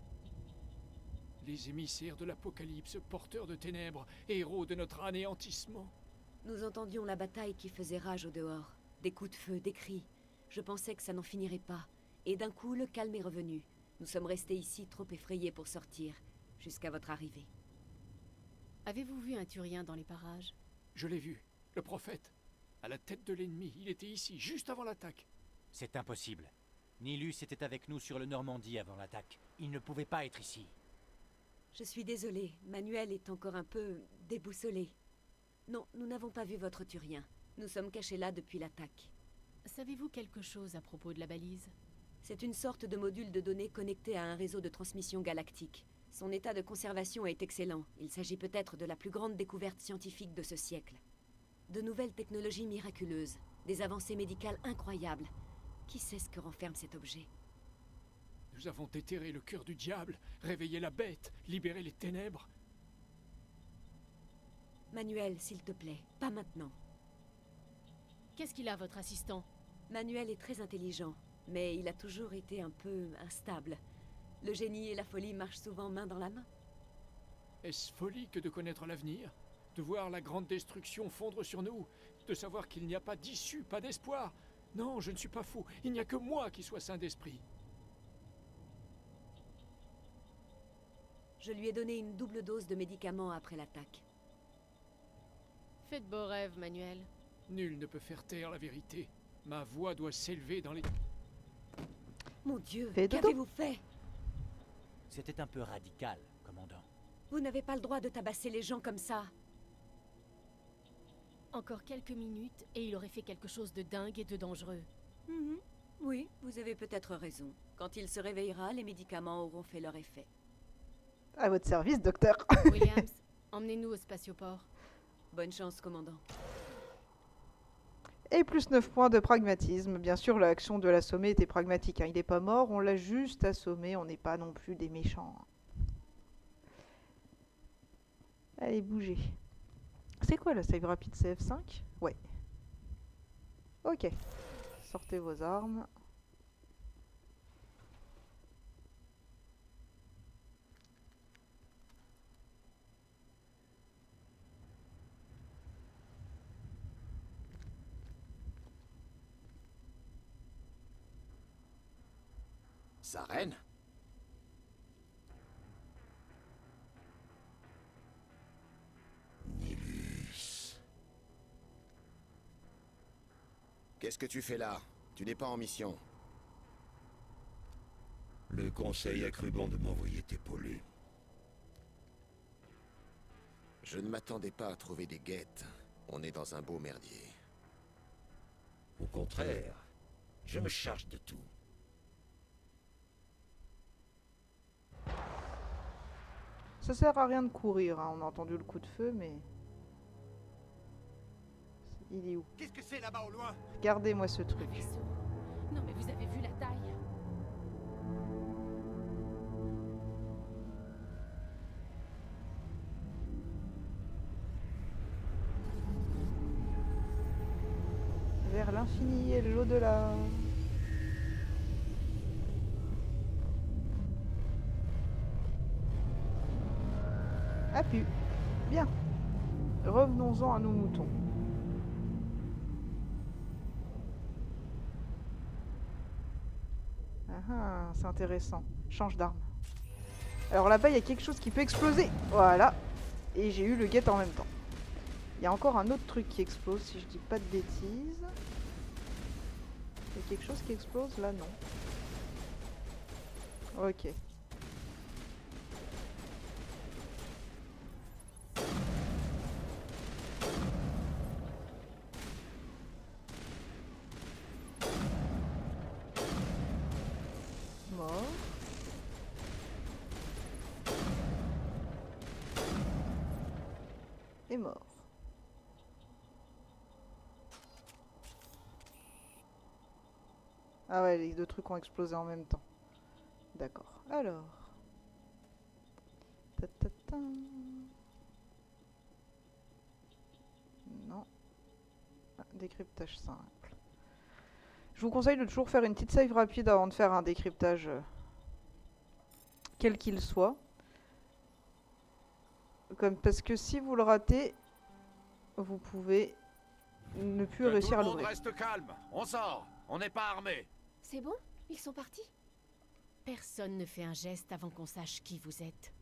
Les émissaires de l'Apocalypse, porteurs de ténèbres, héros de notre anéantissement. Nous entendions la bataille qui faisait rage au dehors. Des coups de feu, des cris. Je pensais que ça n'en finirait pas. Et d'un coup, le calme est revenu. Nous sommes restés ici trop effrayés pour sortir, jusqu'à votre arrivée. Avez-vous vu un Turien dans les parages? Je l'ai vu, le prophète. À la tête de l'ennemi, il était ici, juste avant l'attaque. C'est impossible. Nilus était avec nous sur le Normandie avant l'attaque. Il ne pouvait pas être ici. Je suis désolée, Manuel est encore un peu déboussolé. Non, nous n'avons pas vu votre Turien. Nous sommes cachés là depuis l'attaque. Savez-vous quelque chose à propos de la balise? C'est une sorte de module de données connecté à un réseau de transmission galactique. Son état de conservation est excellent. Il s'agit peut-être de la plus grande découverte scientifique de ce siècle. De nouvelles technologies miraculeuses, des avancées médicales incroyables. Qui sait ce que renferme cet objet? Nous avons déterré le cœur du diable, réveillé la bête, libéré les ténèbres. Manuel, s'il te plaît, pas maintenant. Qu'est-ce qu'il a, votre assistant? Manuel est très intelligent, mais il a toujours été un peu instable. Le génie et la folie marchent souvent main dans la main. Est-ce folie que de connaître l'avenir? De voir la grande destruction fondre sur nous? De savoir qu'il n'y a pas d'issue, pas d'espoir? Non, je ne suis pas fou. Il n'y a que moi qui sois saint d'esprit. Je lui ai donné une double dose de médicaments après l'attaque. Fais de beaux rêves, Manuel. Nul ne peut faire taire la vérité. Ma voix doit s'élever dans les... Mon Dieu, Fais dodo. qu'avez-vous fait? C'était un peu radical, commandant. Vous n'avez pas le droit de tabasser les gens comme ça. Encore quelques minutes et il aurait fait quelque chose de dingue et de dangereux. Oui, vous avez peut-être raison. Quand il se réveillera, les médicaments auront fait leur effet. À votre service, docteur. Williams, emmenez-nous au spatioport. Bonne chance, commandant. Et plus 9 points de pragmatisme. Bien sûr, l'action de l'assommer était pragmatique. Hein. Il n'est pas mort, on l'a juste assommé. On n'est pas non plus des méchants. Allez, bougez. C'est quoi la save rapide? C'est F5? Ouais. Ok. Sortez vos armes. Saren? Nilus. Qu'est-ce que tu fais là? Tu n'es pas en mission. Le conseil a cru bon de m'envoyer t'épauler. Je ne m'attendais pas à trouver des guettes. On est dans un beau merdier. Au contraire, je me charge de tout. Ça sert à rien de courir, hein. On a entendu le coup de feu, mais... Il est où? Qu'est-ce que c'est là-bas au loin? Regardez-moi ce truc. Non mais vous avez vu la taille? Vers l'infini et l'au-delà. Ah pu. Bien. Revenons-en à nos moutons. Ah, c'est intéressant. Change d'arme. Alors là-bas, il y a quelque chose qui peut exploser. Voilà. Et j'ai eu le guet en même temps. Il y a encore un autre truc qui explose, si je dis pas de bêtises. Il y a quelque chose qui explose là, non. Ok. Mort. Et mort. Ah ouais, les deux trucs ont explosé en même temps. D'accord. Alors. Ta-ta-ta. Non. Ah, décryptage simple. Je vous conseille de toujours faire une petite save rapide avant de faire un décryptage quel qu'il soit. Parce que si vous le ratez, vous pouvez ne plus réussir à Tout le monde l'ouvrir. reste calme. On sort. On n'est pas armé. C'est bon? Ils sont partis? Personne ne fait un geste avant qu'on sache qui vous êtes.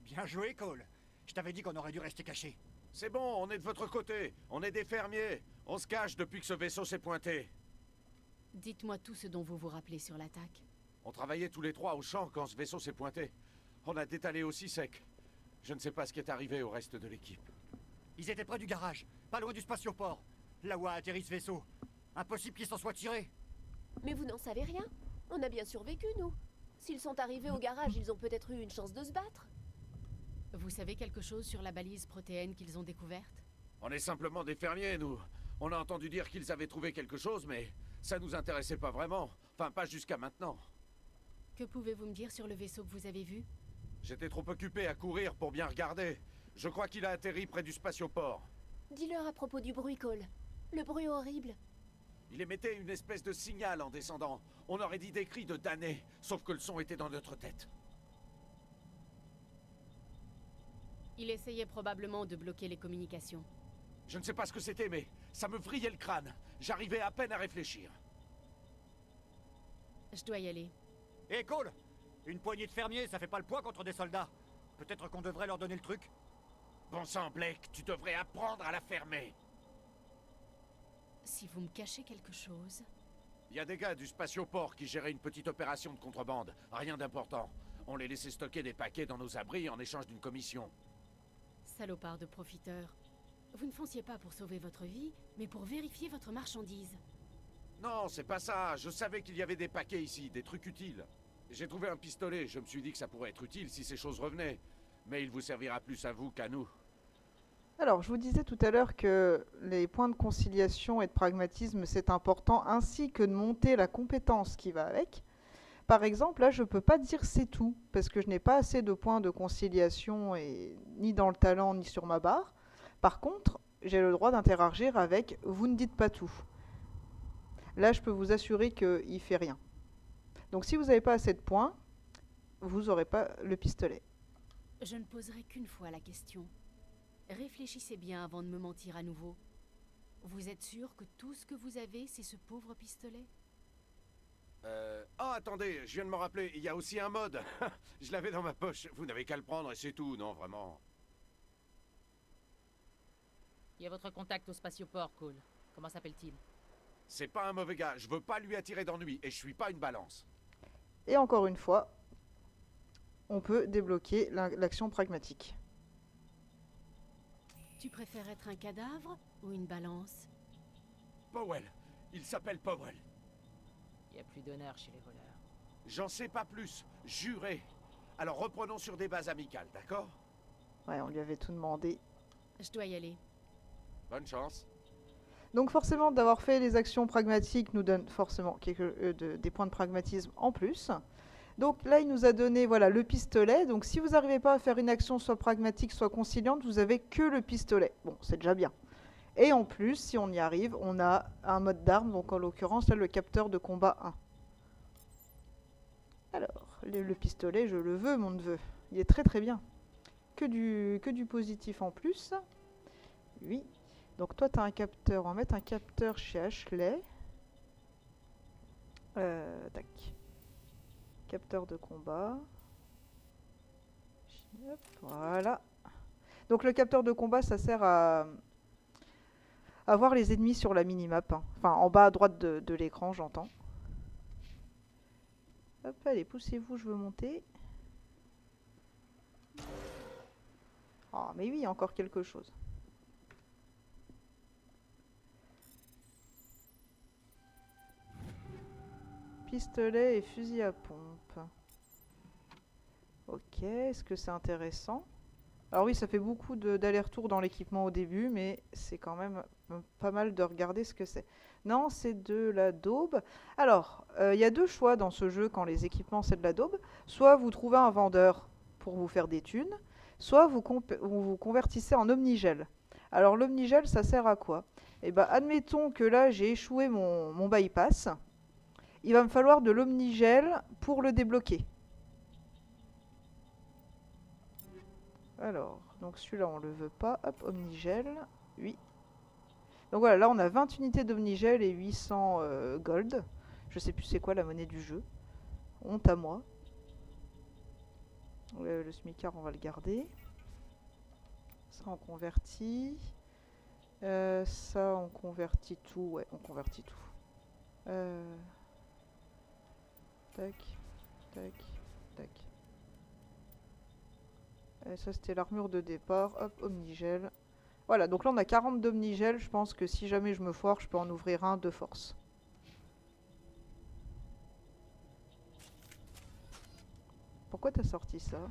Bien joué, Cole. Je t'avais dit qu'on aurait dû rester cachés. C'est bon, on est de votre côté. On est des fermiers. On se cache depuis que ce vaisseau s'est pointé. Dites-moi tout ce dont vous vous rappelez sur l'attaque. On travaillait tous les trois au champ quand ce vaisseau s'est pointé. On a détalé aussi sec. Je ne sais pas ce qui est arrivé au reste de l'équipe. Ils étaient près du garage, pas loin du spatioport. Là où a atterri ce vaisseau. Impossible qu'ils s'en soient tirés. Mais vous n'en savez rien? On a bien survécu, nous. S'ils sont arrivés au garage, ils ont peut-être eu une chance de se battre. Vous savez quelque chose sur la balise protéenne qu'ils ont découverte? On est simplement des fermiers, nous. On a entendu dire qu'ils avaient trouvé quelque chose, mais ça nous intéressait pas vraiment. Enfin, pas jusqu'à maintenant. Que pouvez-vous me dire sur le vaisseau que vous avez vu? J'étais trop occupé à courir pour bien regarder. Je crois qu'il a atterri près du spatioport. Dis-leur à propos du bruit, Cole. Le bruit horrible. Il émettait une espèce de signal en descendant. On aurait dit des cris de damnés, sauf que le son était dans notre tête. Il essayait probablement de bloquer les communications. Je ne sais pas ce que c'était, mais ça me vrillait le crâne. J'arrivais à peine à réfléchir. Je dois y aller. Hé, Cole! Une poignée de fermiers, ça fait pas le poids contre des soldats. Peut-être qu'on devrait leur donner le truc. Bon sang, Blake, tu devrais apprendre à la fermer. Si vous me cachez quelque chose... Il y a des gars du spatioport qui géraient une petite opération de contrebande. Rien d'important. On les laissait stocker des paquets dans nos abris en échange d'une commission. Salopard de profiteur. Vous ne fonciez pas pour sauver votre vie, mais pour vérifier votre marchandise. Non, c'est pas ça. Je savais qu'il y avait des paquets ici, des trucs utiles. J'ai trouvé un pistolet. Je me suis dit que ça pourrait être utile si ces choses revenaient. Mais il vous servira plus à vous qu'à nous. Alors, je vous disais tout à l'heure que les points de conciliation et de pragmatisme, c'est important, ainsi que de monter la compétence qui va avec. Par exemple, là, je ne peux pas dire c'est tout, parce que je n'ai pas assez de points de conciliation, ni dans le talent, ni sur ma barre. Par contre, j'ai le droit d'interagir avec « vous ne dites pas tout ». Là, je peux vous assurer qu'il ne fait rien. Donc, si vous n'avez pas assez de points, vous n'aurez pas le pistolet. Je ne poserai qu'une fois la question. Réfléchissez bien avant de me mentir à nouveau. Vous êtes sûr que tout ce que vous avez, c'est ce pauvre pistolet? Oh, attendez, je viens de me rappeler, il y a aussi un mode. Je l'avais dans ma poche. Vous n'avez qu'à le prendre et c'est tout, non, vraiment. Il y a votre contact au spatioport, Cole. Comment s'appelle-t-il? C'est pas un mauvais gars, je veux pas lui attirer d'ennui et je suis pas une balance. Et encore une fois, on peut débloquer l'action pragmatique. Tu préfères être un cadavre ou une balance? Powell, il s'appelle Powell. Il n'y a plus d'honneur chez les voleurs. J'en sais pas plus, juré. Alors reprenons sur des bases amicales, d'accord? Ouais, on lui avait tout demandé. Je dois y aller. Bonne chance. Donc forcément, d'avoir fait les actions pragmatiques nous donne forcément des points de pragmatisme en plus. Donc là, il nous a donné voilà, le pistolet. Donc si vous n'arrivez pas à faire une action soit pragmatique, soit conciliante, vous avez que le pistolet. Bon, c'est déjà bien. Et en plus, si on y arrive, on a un mode d'arme, donc en l'occurrence, là, le capteur de combat 1. Alors, le pistolet, je le veux, mon neveu. Il est très très bien. Que du positif en plus. Oui. Donc toi, tu as un capteur. On va mettre un capteur chez Ashley. Tac. Capteur de combat. Hop, voilà. Donc le capteur de combat, ça sert à voir les ennemis sur la minimap. Hein. Enfin, en bas à droite de l'écran, j'entends. Hop, allez, poussez-vous, je veux monter. Ah, mais oui, encore quelque chose. Pistolet et fusil à pompe. Ok, est-ce que c'est intéressant? Alors oui, ça fait beaucoup d'allers-retours dans l'équipement au début, mais c'est quand même pas mal de regarder ce que c'est. Non, c'est de la daube. Alors, il y a deux choix dans ce jeu quand les équipements c'est de la daube. Soit vous trouvez un vendeur pour vous faire des thunes, soit vous convertissez en omnigel. Alors l'omnigel, ça sert à quoi? Eh bien, admettons que là, j'ai échoué mon bypass. Il va me falloir de l'omnigel pour le débloquer. Alors, donc celui-là, on le veut pas. Hop, omnigel. Oui. Donc voilà, là, on a 20 unités d'omnigel et 800 gold. Je sais plus c'est quoi la monnaie du jeu. Honte à moi. Le smicard, on va le garder. Ça, on convertit. Ça, on convertit tout. Ouais, on convertit tout. Tac, tac, tac. Et ça, c'était l'armure de départ. Hop, omnigel. Voilà, donc là, on a 40 d'omnigel. Je pense que si jamais je me foire, je peux en ouvrir un de force. pourquoi t'as sorti ça?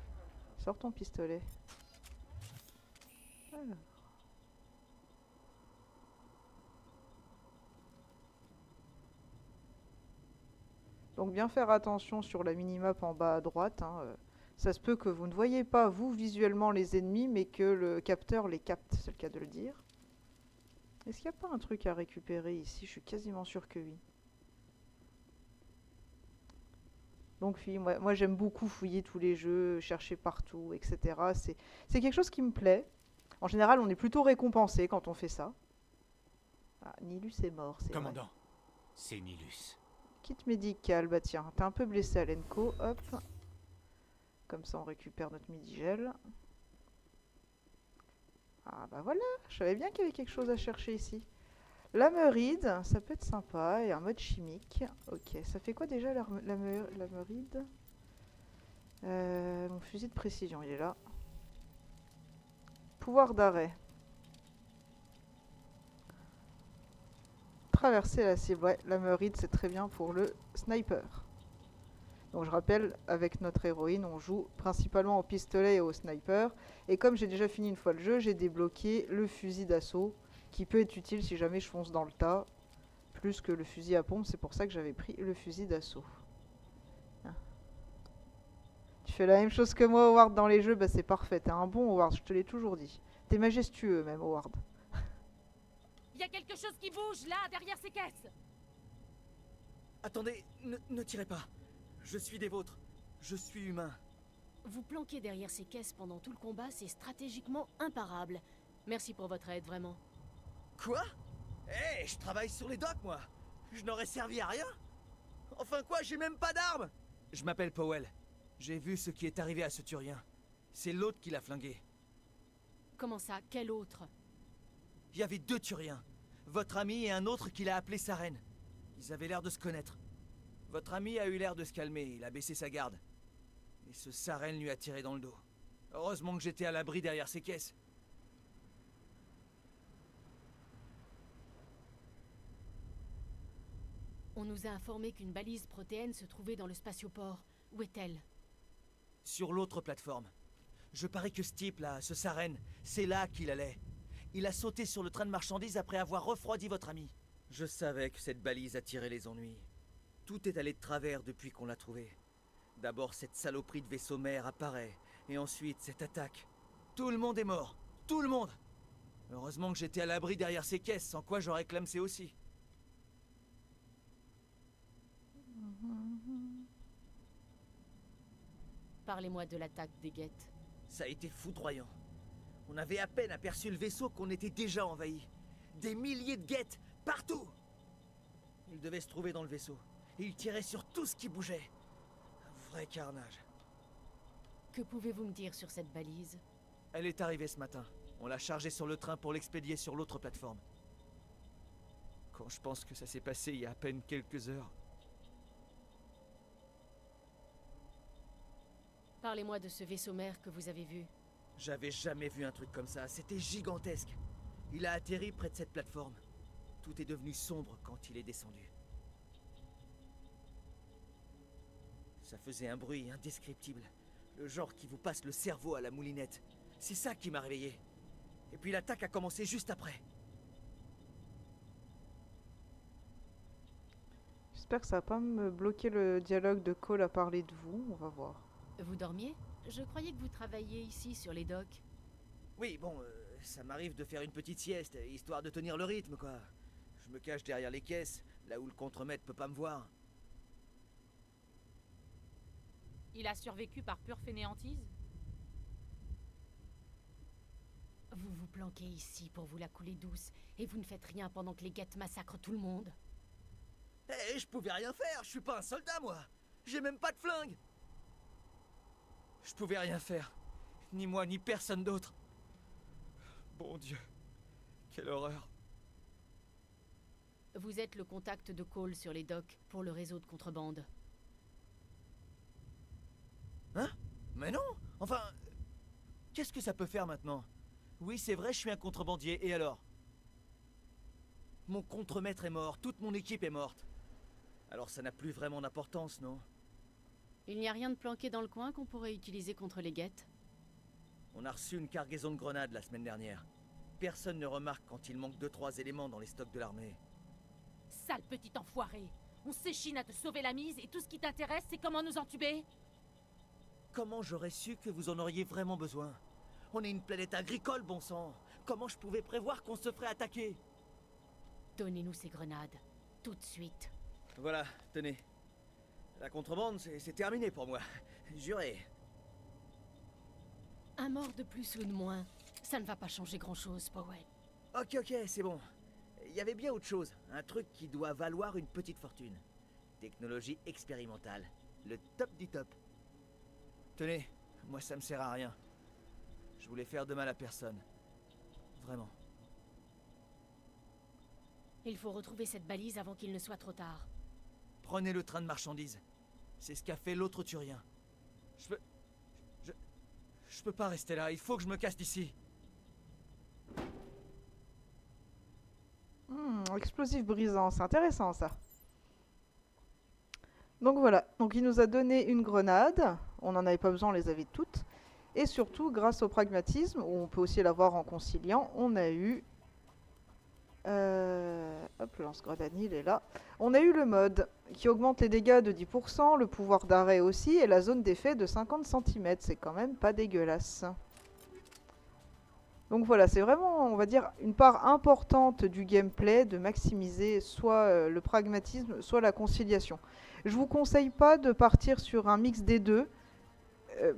Sors ton pistolet. Alors. Donc bien faire attention sur la minimap en bas à droite. Hein, ça se peut que vous ne voyez pas, vous, visuellement les ennemis, mais que le capteur les capte, c'est le cas de le dire. Est-ce qu'il n'y a pas un truc à récupérer ici? Je suis quasiment sûr que oui. Donc oui, moi j'aime beaucoup fouiller tous les jeux, chercher partout, etc. C'est quelque chose qui me plaît. En général, on est plutôt récompensé quand on fait ça. Ah, Nilus est mort, c'est vrai. Commandant, c'est Nilus. Kit médical, bah tiens, t'es un peu blessé à l'ENCO, hop. Comme ça on récupère notre midi-gel. Ah bah voilà, je savais bien qu'il y avait quelque chose à chercher ici. L'ameride, ça peut être sympa, et un mode chimique. Ok, ça fait quoi déjà l'ameride? Mon fusil de précision, il est là. Pouvoir d'arrêt. Traverser la cible, ouais, l'ameride c'est très bien pour le sniper. Donc je rappelle, avec notre héroïne, on joue principalement au pistolet et au sniper. Et comme j'ai déjà fini une fois le jeu, j'ai débloqué le fusil d'assaut, qui peut être utile si jamais je fonce dans le tas, plus que le fusil à pompe, c'est pour ça que j'avais pris le fusil d'assaut. Hein. Tu fais la même chose que moi, Howard, dans les jeux, bah c'est parfait, t'es un bon Howard, je te l'ai toujours dit. T'es majestueux même, Howard. Il y a quelque chose qui bouge, là, derrière ces caisses. Attendez, ne tirez pas. Je suis des vôtres. Je suis humain. Vous planquer derrière ces caisses pendant tout le combat, c'est stratégiquement imparable. Merci pour votre aide, vraiment. Quoi? Eh, je travaille sur les docks, moi. Je n'aurais servi à rien. Enfin quoi, j'ai même pas d'arme. Je m'appelle Powell. J'ai vu ce qui est arrivé à ce Turien. C'est l'autre qui l'a flingué. Comment ça? Quel autre? Il y avait 2 Turiens. Votre ami et un autre qui l'a appelé sa reine. Ils avaient l'air de se connaître. Votre ami a eu l'air de se calmer, il a baissé sa garde. Et ce Saren lui a tiré dans le dos. Heureusement que j'étais à l'abri derrière ces caisses. On nous a informé qu'une balise protéenne se trouvait dans le spatioport. Où est-elle? Sur l'autre plateforme. Je parie que ce type-là, ce Saren, c'est là qu'il allait. Il a sauté sur le train de marchandises après avoir refroidi votre ami. Je savais que cette balise attirait les ennuis. Tout est allé de travers depuis qu'on l'a trouvé. D'abord, cette saloperie de vaisseau mère apparaît, et ensuite, cette attaque. Tout le monde est mort. Tout le monde. Heureusement que j'étais à l'abri derrière ces caisses, sans quoi j'aurais clamsé aussi. Parlez-moi de l'attaque des guettes. Ça a été foudroyant. On avait à peine aperçu le vaisseau qu'on était déjà envahi. Des milliers de guettes, partout. Ils devaient se trouver dans le vaisseau. Et ils tiraient sur tout ce qui bougeait. Un vrai carnage. Que pouvez-vous me dire sur cette balise? Elle est arrivée ce matin. On l'a chargée sur le train pour l'expédier sur l'autre plateforme. Quand je pense que ça s'est passé il y a à peine quelques heures. Parlez-moi de ce vaisseau mère que vous avez vu. J'avais jamais vu un truc comme ça. C'était gigantesque. Il a atterri près de cette plateforme. Tout est devenu sombre quand il est descendu. Ça faisait un bruit indescriptible. Le genre qui vous passe le cerveau à la moulinette. C'est ça qui m'a réveillé. Et puis l'attaque a commencé juste après. J'espère que ça va pas me bloquer le dialogue de Cole à parler de vous, on va voir. Vous dormiez? Je croyais que vous travailliez ici sur les docks. Oui, bon, ça m'arrive de faire une petite sieste, histoire de tenir le rythme, quoi. Je me cache derrière les caisses, là où le contremaître peut pas me voir. Il a survécu par pure fainéantise? Vous vous planquez ici pour vous la couler douce, et vous ne faites rien pendant que les guettes massacrent tout le monde. Eh, je pouvais rien faire, je suis pas un soldat, moi. J'ai même pas de flingue. Je pouvais rien faire. Ni moi, ni personne d'autre. Bon Dieu. Quelle horreur. Vous êtes le contact de Cole sur les docks pour le réseau de contrebande. Hein? Mais non! Enfin... Qu'est-ce que ça peut faire maintenant? Oui, c'est vrai, je suis un contrebandier, et alors? Mon contremaître est mort, toute mon équipe est morte. Alors ça n'a plus vraiment d'importance, non? Il n'y a rien de planqué dans le coin qu'on pourrait utiliser contre les guettes? On a reçu une cargaison de grenades la semaine dernière. Personne ne remarque quand il manque 2-3 éléments dans les stocks de l'armée. Sale petit enfoiré! On s'échine à te sauver la mise et tout ce qui t'intéresse, c'est comment nous entuber? Comment j'aurais su que vous en auriez vraiment besoin? On est une planète agricole, bon sang. Comment je pouvais prévoir qu'on se ferait attaquer? Donnez-nous ces grenades. Tout de suite. Voilà, tenez. La contrebande, c'est terminé pour moi. Juré. Un mort de plus ou de moins, ça ne va pas changer grand-chose, Powell. Ok, c'est bon. Il y avait bien autre chose. Un truc qui doit valoir une petite fortune. Technologie expérimentale. Le top du top. Tenez, moi ça me sert à rien. Je voulais faire de mal à personne. Vraiment. Il faut retrouver cette balise avant qu'il ne soit trop tard. Prenez le train de marchandises. C'est ce qu'a fait l'autre Turien. Je peux pas rester là, il faut que je me casse d'ici. Explosif brisant, c'est intéressant ça. Donc voilà, donc il nous a donné une grenade, on n'en avait pas besoin, on les avait toutes. Et surtout, grâce au pragmatisme, où on peut aussi l'avoir en conciliant, on a eu... hop, le lance-grenade, il est là. On a eu le mode qui augmente les dégâts de 10%, le pouvoir d'arrêt aussi, et la zone d'effet de 50 cm. C'est quand même pas dégueulasse. Donc voilà, c'est vraiment, on va dire, une part importante du gameplay de maximiser soit le pragmatisme, soit la conciliation. Je vous conseille pas de partir sur un mix des deux,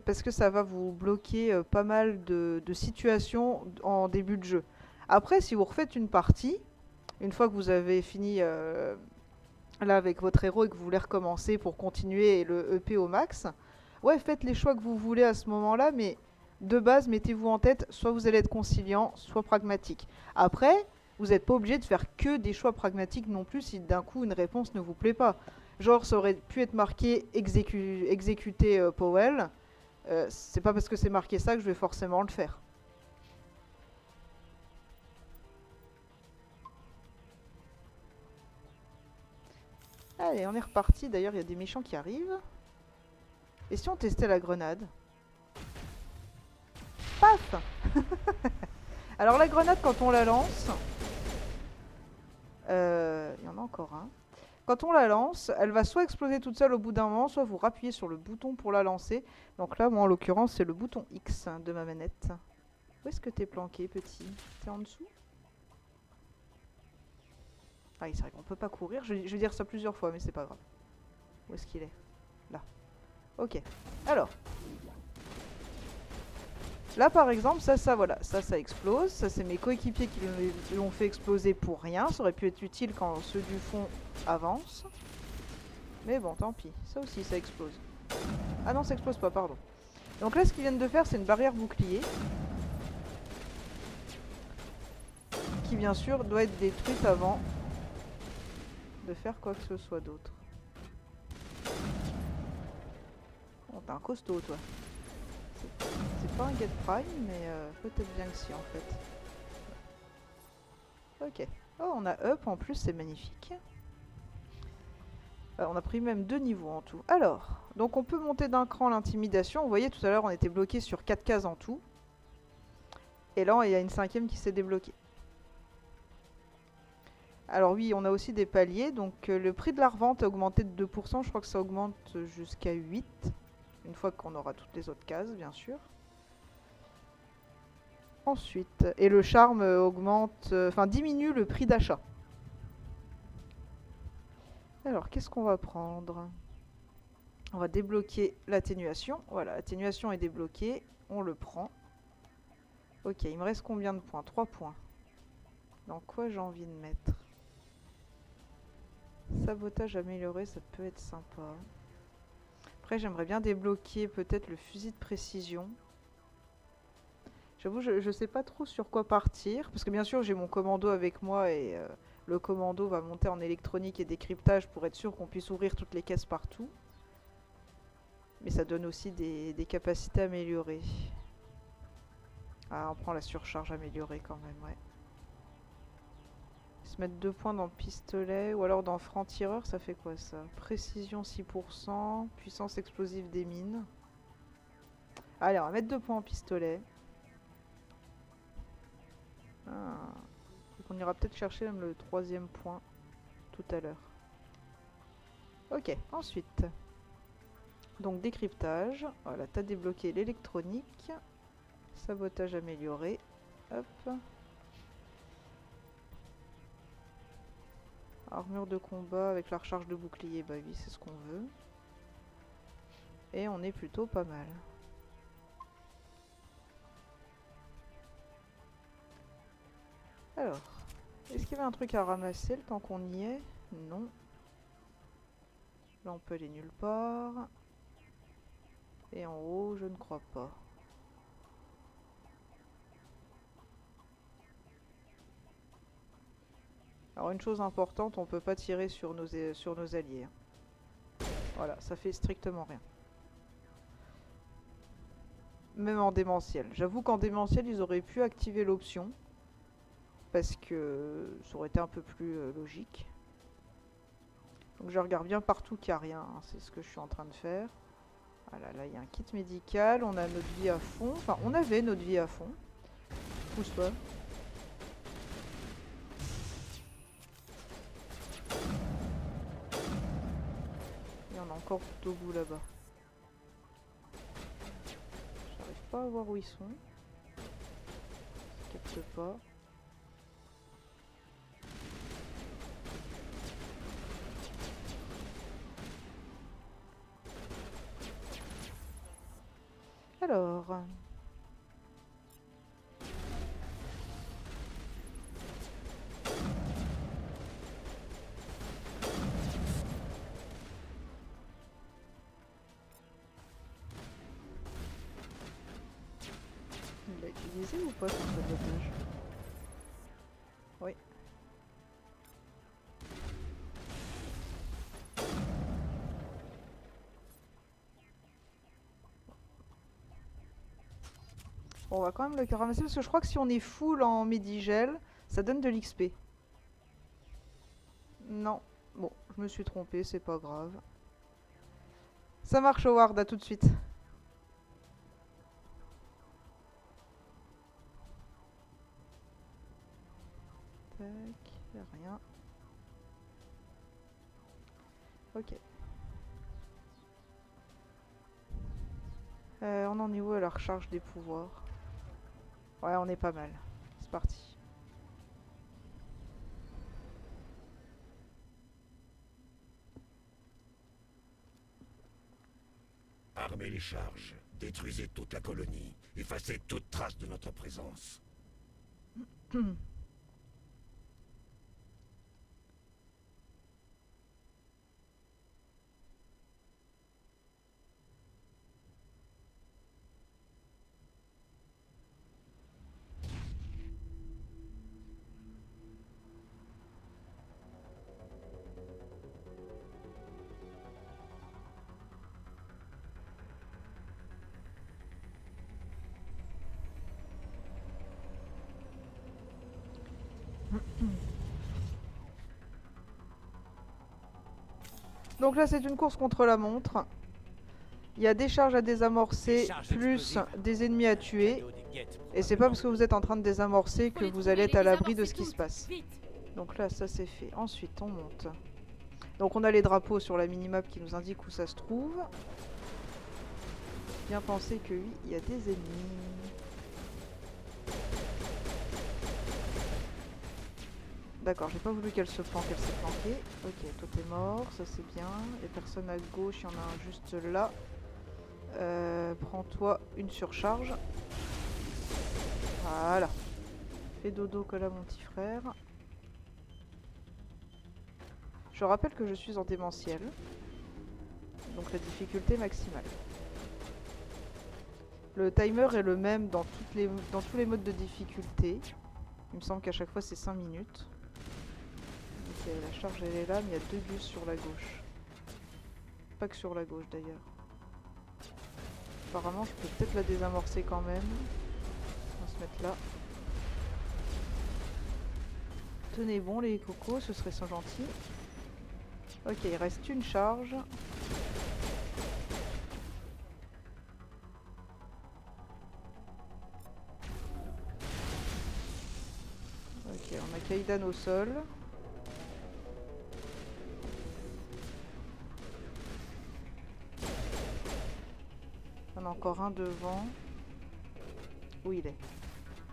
parce que ça va vous bloquer pas mal de situations en début de jeu. Après, si vous refaites une partie, une fois que vous avez fini là avec votre héros et que vous voulez recommencer pour continuer le EP au max, ouais, faites les choix que vous voulez à ce moment-là, mais de base, mettez-vous en tête, soit vous allez être conciliant, soit pragmatique. Après, vous n'êtes pas obligé de faire que des choix pragmatiques non plus si d'un coup une réponse ne vous plaît pas. Genre, ça aurait pu être marqué exécuter Powell. C'est pas parce que c'est marqué ça que je vais forcément le faire. Allez, on est reparti. D'ailleurs, il y a des méchants qui arrivent. Et si on testait la grenade? Paf. Alors la grenade, quand on la lance... il y en a encore un. Quand on la lance, elle va soit exploser toute seule au bout d'un moment, soit vous rappuyez sur le bouton pour la lancer. Donc là, moi en l'occurrence, c'est le bouton X de ma manette. Où est-ce que t'es planqué, petit? T'es en dessous? Ah oui, c'est vrai qu'on peut pas courir. Je vais dire ça plusieurs fois, mais c'est pas grave. Où est-ce qu'il est? Là. Ok. Alors. Là, par exemple, voilà. Ça explose. Ça, c'est mes coéquipiers qui l'ont fait exploser pour rien. Ça aurait pu être utile quand ceux du fond avancent. Mais bon, tant pis. Ça aussi, ça explose. Ah non, ça explose pas, pardon. Donc là, ce qu'ils viennent de faire, c'est une barrière bouclier. Qui, bien sûr, doit être détruite avant de faire quoi que ce soit d'autre. Oh, t'es un costaud, toi. C'est pas un Get Prime, mais peut-être bien que si, en fait. Ok. Oh, on a Up, en plus, c'est magnifique. On a pris même 2 niveaux en tout. Alors, donc on peut monter d'un cran l'intimidation. Vous voyez, tout à l'heure, on était bloqué sur 4 cases en tout. Et là, il y a une 5e qui s'est débloquée. Alors oui, on a aussi des paliers. Donc le prix de la revente a augmenté de 2%. Je crois que ça augmente jusqu'à 8%. Une fois qu'on aura toutes les autres cases, bien sûr. Ensuite, et le charme augmente, diminue le prix d'achat. Alors, qu'est-ce qu'on va prendre? On va débloquer l'atténuation. Voilà, l'atténuation est débloquée. On le prend. Ok, il me reste combien de points? 3 points. Dans quoi j'ai envie de mettre? Sabotage amélioré, ça peut être sympa. Après, j'aimerais bien débloquer peut-être le fusil de précision. J'avoue, je sais pas trop sur quoi partir. Parce que bien sûr, j'ai mon commando avec moi et le commando va monter en électronique et décryptage pour être sûr qu'on puisse ouvrir toutes les caisses partout. Mais ça donne aussi des capacités améliorées. Ah, on prend la surcharge améliorée quand même, ouais. se mettre 2 points dans le pistolet ou alors dans franc-tireur, ça fait quoi ça? Précision 6%, puissance explosive des mines. Allez, on va mettre 2 points en pistolet. Ah. Donc on ira peut-être chercher même le 3e point tout à l'heure. Ok, ensuite. Donc décryptage. Voilà, t'as débloqué l'électronique. Sabotage amélioré. Hop. Armure de combat avec la recharge de bouclier. Bah oui, c'est ce qu'on veut. Et on est plutôt pas mal. Alors, est-ce qu'il y avait un truc à ramasser le temps qu'on y est? Non. Là, on peut aller nulle part. Et en haut, je ne crois pas. Alors, une chose importante, on peut pas tirer sur nos alliés. Hein. Voilà, ça fait strictement rien. Même en démentiel. J'avoue qu'en démentiel, ils auraient pu activer l'option. Parce que ça aurait été un peu plus logique. Donc je regarde bien partout qu'il n'y a rien. Hein. C'est ce que je suis en train de faire. Voilà, là il y a un kit médical. On a notre vie à fond. Enfin, on avait notre vie à fond. Pousse-toi. Il y en a encore tout au bout là-bas. J'arrive pas à voir où ils sont. Je capte pas. Alors... Il l'a utilisé ou pas son sabotage? Oui. Bon, on va quand même le ramasser parce que je crois que si on est full en Medigel, ça donne de l'XP. Non. Bon, je me suis trompée, c'est pas grave. Ça marche, Howard, à tout de suite. Tac, y'a rien. Ok. On en est où à la recharge des pouvoirs? Ouais, on est pas mal. C'est parti. Armez les charges, détruisez toute la colonie, effacez toute trace de notre présence. Donc là, c'est une course contre la montre. Il y a des charges à désamorcer, plus des ennemis à tuer. Et c'est pas parce que vous êtes en train de désamorcer que vous allez être à l'abri de ce qui se passe. Donc là, ça c'est fait. Ensuite, on monte. Donc on a les drapeaux sur la minimap qui nous indiquent où ça se trouve. Bien penser que oui, il y a des ennemis. D'accord, j'ai pas voulu qu'elle se planque, elle s'est planquée. Ok, toi t'es mort, ça c'est bien. Les personnes à gauche, il y en a un juste là. Prends-toi une surcharge. Voilà. Fais dodo comme là mon petit frère. Je rappelle que je suis en démentiel. Donc la difficulté maximale. Le timer est le même dans tous les modes de difficulté. Il me semble qu'à chaque fois c'est 5 minutes. Ok, la charge elle est là, mais il y a 2 bus sur la gauche. Pas que sur la gauche d'ailleurs. Apparemment je peux peut-être la désamorcer quand même. On va se mettre là. Tenez bon les cocos, ce serait sans gentil. Ok, il reste une charge. Ok, on a Kaidan au sol. On a encore un devant. Où il est?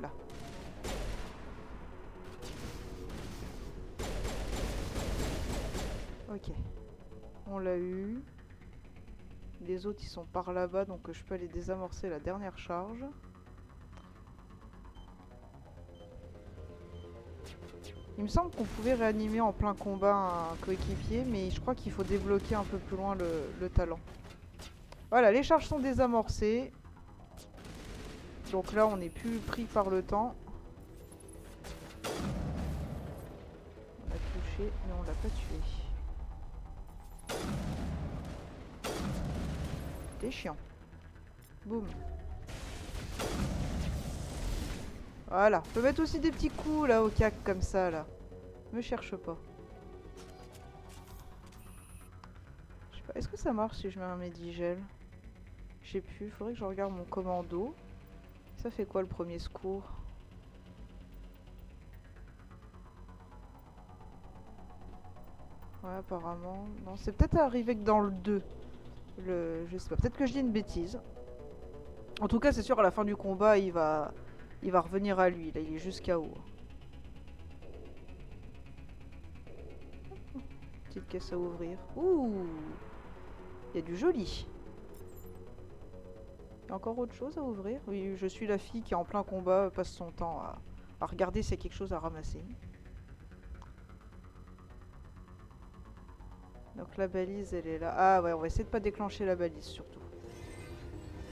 Là. Ok. On l'a eu. Les autres ils sont par là-bas donc je peux aller désamorcer la dernière charge. Il me semble qu'on pouvait réanimer en plein combat un coéquipier, mais je crois qu'il faut débloquer un peu plus loin le talent. Voilà, les charges sont désamorcées. Donc là, on n'est plus pris par le temps. On l'a touché, mais on l'a pas tué. T'es chiant. Boum. Voilà, on peut mettre aussi des petits coups là au cac comme ça là. Me cherche pas. Je sais pas, est-ce que ça marche si je mets un Medigel? Je sais plus, faudrait que je regarde mon commando. Ça fait quoi le premier secours? Ouais, apparemment. Non, c'est peut-être arrivé que dans le 2. Je sais pas, peut-être que je dis une bêtise. En tout cas, c'est sûr, à la fin du combat, il va revenir à lui. Là, il est juste KO. Petite caisse à ouvrir. Ouh! Il y a du joli. Il y a encore autre chose à ouvrir? Oui, je suis la fille qui, en plein combat, passe son temps à regarder s'il y a quelque chose à ramasser. Donc la balise, elle est là. Ah ouais, on va essayer de pas déclencher la balise, surtout.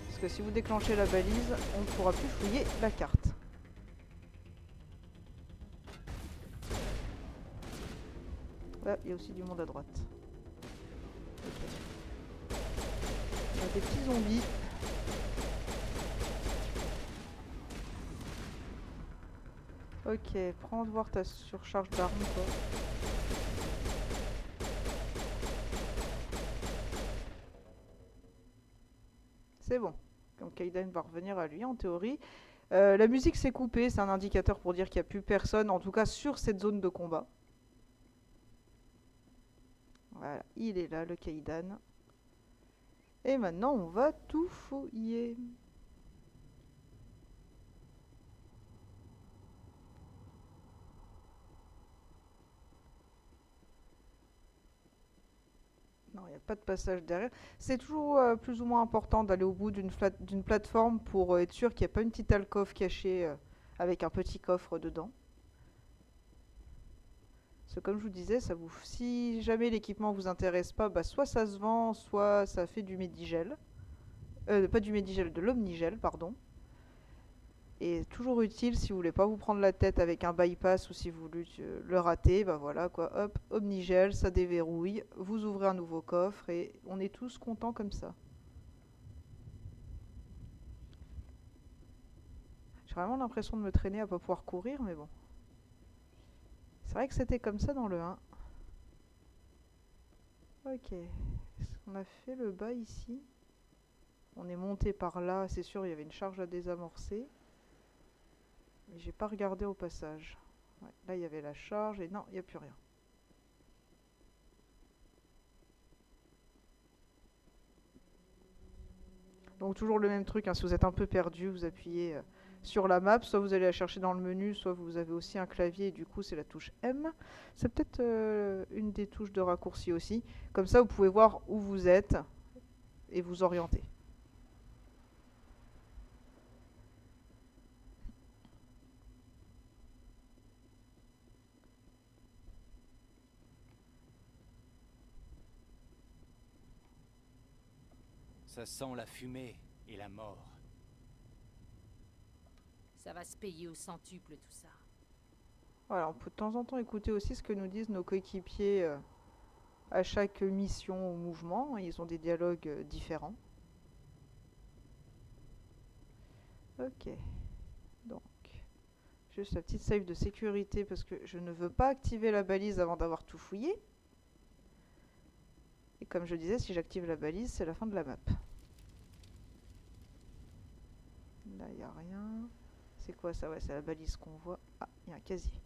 Parce que si vous déclenchez la balise, on ne pourra plus fouiller la carte. Là, il y a aussi du monde à droite. Ok. Il y a des petits zombies. Ok, prends voir ta surcharge d'armes, toi. C'est bon. Donc Kaidan va revenir à lui en théorie. La musique s'est coupée, c'est un indicateur pour dire qu'il n'y a plus personne, en tout cas sur cette zone de combat. Voilà, il est là, le Kaidan. Et maintenant, on va tout fouiller. Non, il n'y a pas de passage derrière. C'est toujours plus ou moins important d'aller au bout d'une plateforme pour être sûr qu'il n'y a pas une petite alcôve cachée avec un petit coffre dedans. Parce que comme je vous disais, si jamais l'équipement vous intéresse pas, bah, soit ça se vend, soit ça fait du Medigel. Pas du Medigel, de l'Omnigel, pardon. Et toujours utile si vous voulez pas vous prendre la tête avec un bypass ou si vous voulez le rater, bah voilà quoi, hop, Omnigel, ça déverrouille, vous ouvrez un nouveau coffre et on est tous contents comme ça. J'ai vraiment l'impression de me traîner à pas pouvoir courir, mais bon. C'est vrai que c'était comme ça dans le 1. Ok, est-ce qu'on a fait le bas ici? On est monté par là, c'est sûr, il y avait une charge à désamorcer. Mais j'ai pas regardé au passage. Ouais, là, il y avait la charge et non, il n'y a plus rien. Donc toujours le même truc, hein, si vous êtes un peu perdu, vous appuyez sur la map, soit vous allez la chercher dans le menu, soit vous avez aussi un clavier et du coup c'est la touche M. C'est peut-être une des touches de raccourci aussi. Comme ça vous pouvez voir où vous êtes et vous orienter. Ça sent la fumée et la mort. Ça va se payer au centuple tout ça. Voilà, on peut de temps en temps écouter aussi ce que nous disent nos coéquipiers à chaque mission ou mouvement. Ils ont des dialogues différents. Ok. Donc, Juste la petite save de sécurité parce que je ne veux pas activer la balise avant d'avoir tout fouillé. Et comme je disais, si j'active la balise, c'est la fin de la map. Là, il n'y a rien. C'est quoi ça? Ouais, c'est la balise qu'on voit. Ah, il y a un casier.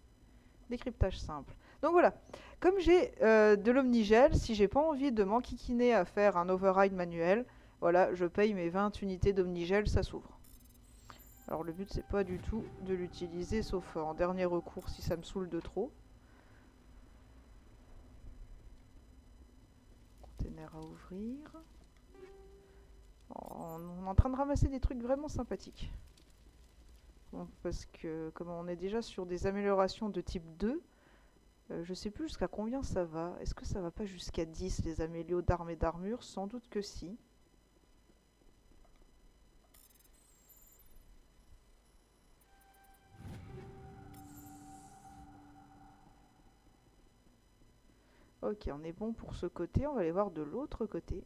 Décryptage simple. Donc voilà. Comme j'ai de l'omnigel, si j'ai pas envie de m'enquiquiner à faire un override manuel, voilà, je paye mes 20 unités d'omnigel, ça s'ouvre. Alors le but, c'est pas du tout de l'utiliser, sauf en dernier recours si ça me saoule de trop. Container à ouvrir. On est en train de ramasser des trucs vraiment sympathiques. Bon, parce que comme on est déjà sur des améliorations de type 2, je sais plus jusqu'à combien ça va. Est-ce que ça va pas jusqu'à 10 les améliorations d'armes et d'armure? Sans doute que si. Ok, on est bon pour ce côté. On va aller voir de l'autre côté.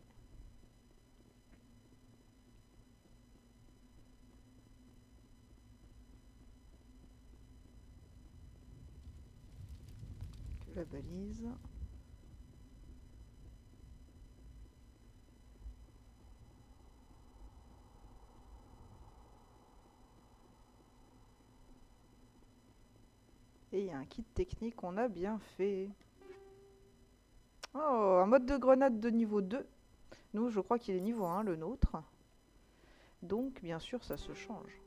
La balise. Et il y a un kit technique, on a bien fait. Oh, un mode de grenade de niveau 2. Nous, je crois qu'il est niveau 1, le nôtre. Donc, bien sûr, ça se change.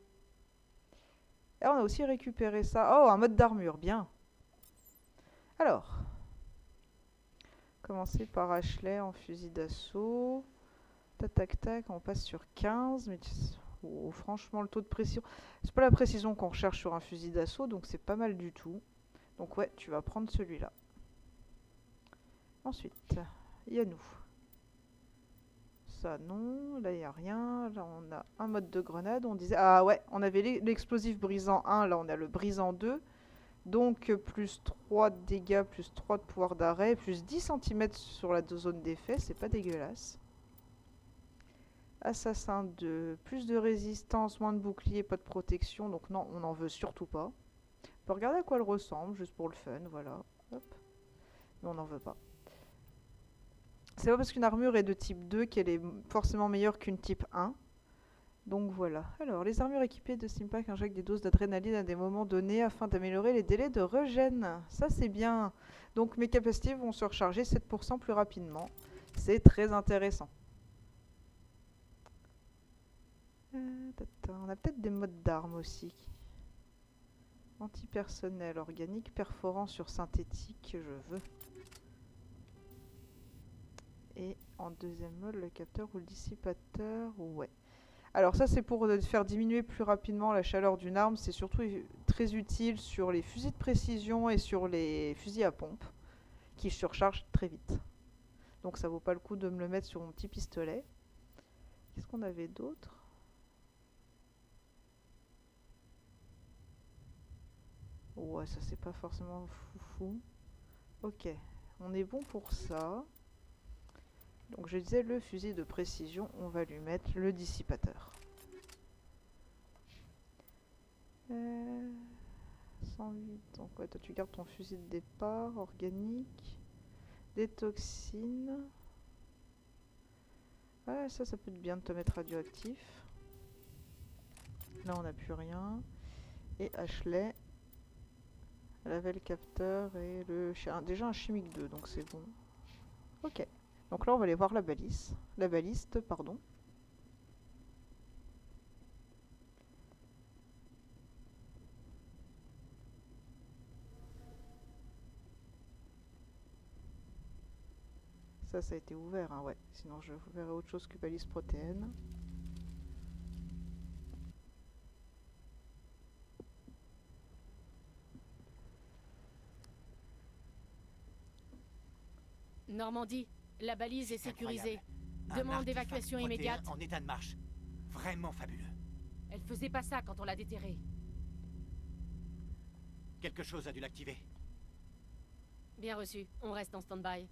Et on a aussi récupéré ça. Oh, un mode d'armure, bien. Alors, commencer par Ashley en fusil d'assaut. Tac, tac, tac, on passe sur 15. Mais oh, franchement, le taux de précision... C'est pas la précision qu'on recherche sur un fusil d'assaut, donc c'est pas mal du tout. Donc ouais, tu vas prendre celui-là. Ensuite, il y a nous. Ça, non. Là, il n'y a rien. Là, on a un mode de grenade. On disait... Ah ouais, on avait l'explosif brisant 1. Là, on a le brisant 2. Donc, plus 3 de dégâts, plus 3 de pouvoir d'arrêt, plus 10 cm sur la zone d'effet. C'est pas dégueulasse. Assassin 2. Plus de résistance, moins de bouclier, pas de protection. Donc non, on n'en veut surtout pas. On peut regarder à quoi elle ressemble, juste pour le fun. Voilà. Hop. Mais on n'en veut pas. C'est pas parce qu'une armure est de type 2 qu'elle est forcément meilleure qu'une type 1. Donc voilà. Alors, les armures équipées de Stimpack injectent des doses d'adrénaline à des moments donnés afin d'améliorer les délais de régène. Ça, c'est bien. Donc, mes capacités vont se recharger 7% plus rapidement. C'est très intéressant. On a peut-être des modes d'armes aussi. Antipersonnel, organique, perforant sur synthétique, je veux. Et en deuxième mode, le capteur ou le dissipateur, ouais. Alors ça, c'est pour faire diminuer plus rapidement la chaleur d'une arme. C'est surtout très utile sur les fusils de précision et sur les fusils à pompe, qui surchargent très vite. Donc ça vaut pas le coup de me le mettre sur mon petit pistolet. Qu'est-ce qu'on avait d'autre ? Ouais, ça c'est pas forcément foufou. Ok, on est bon pour ça. Donc je disais le fusil de précision, on va lui mettre le dissipateur. 108, donc ouais, toi tu gardes ton fusil de départ, organique, des toxines. Ouais, ça peut être bien de te mettre radioactif. Là on n'a plus rien. Et Ashley, elle avait le capteur et le... déjà un chimique 2, donc c'est bon. Ok. Donc là, on va aller voir la balise. La baliste, pardon. Ça a été ouvert, hein, ouais. Sinon, je verrai autre chose que balise protéine. Normandie, la balise est sécurisée. Demande d'évacuation immédiate. En état de marche. Vraiment fabuleux. Elle faisait pas ça quand on l'a déterrée. Quelque chose a dû l'activer. Bien reçu. On reste en stand-by.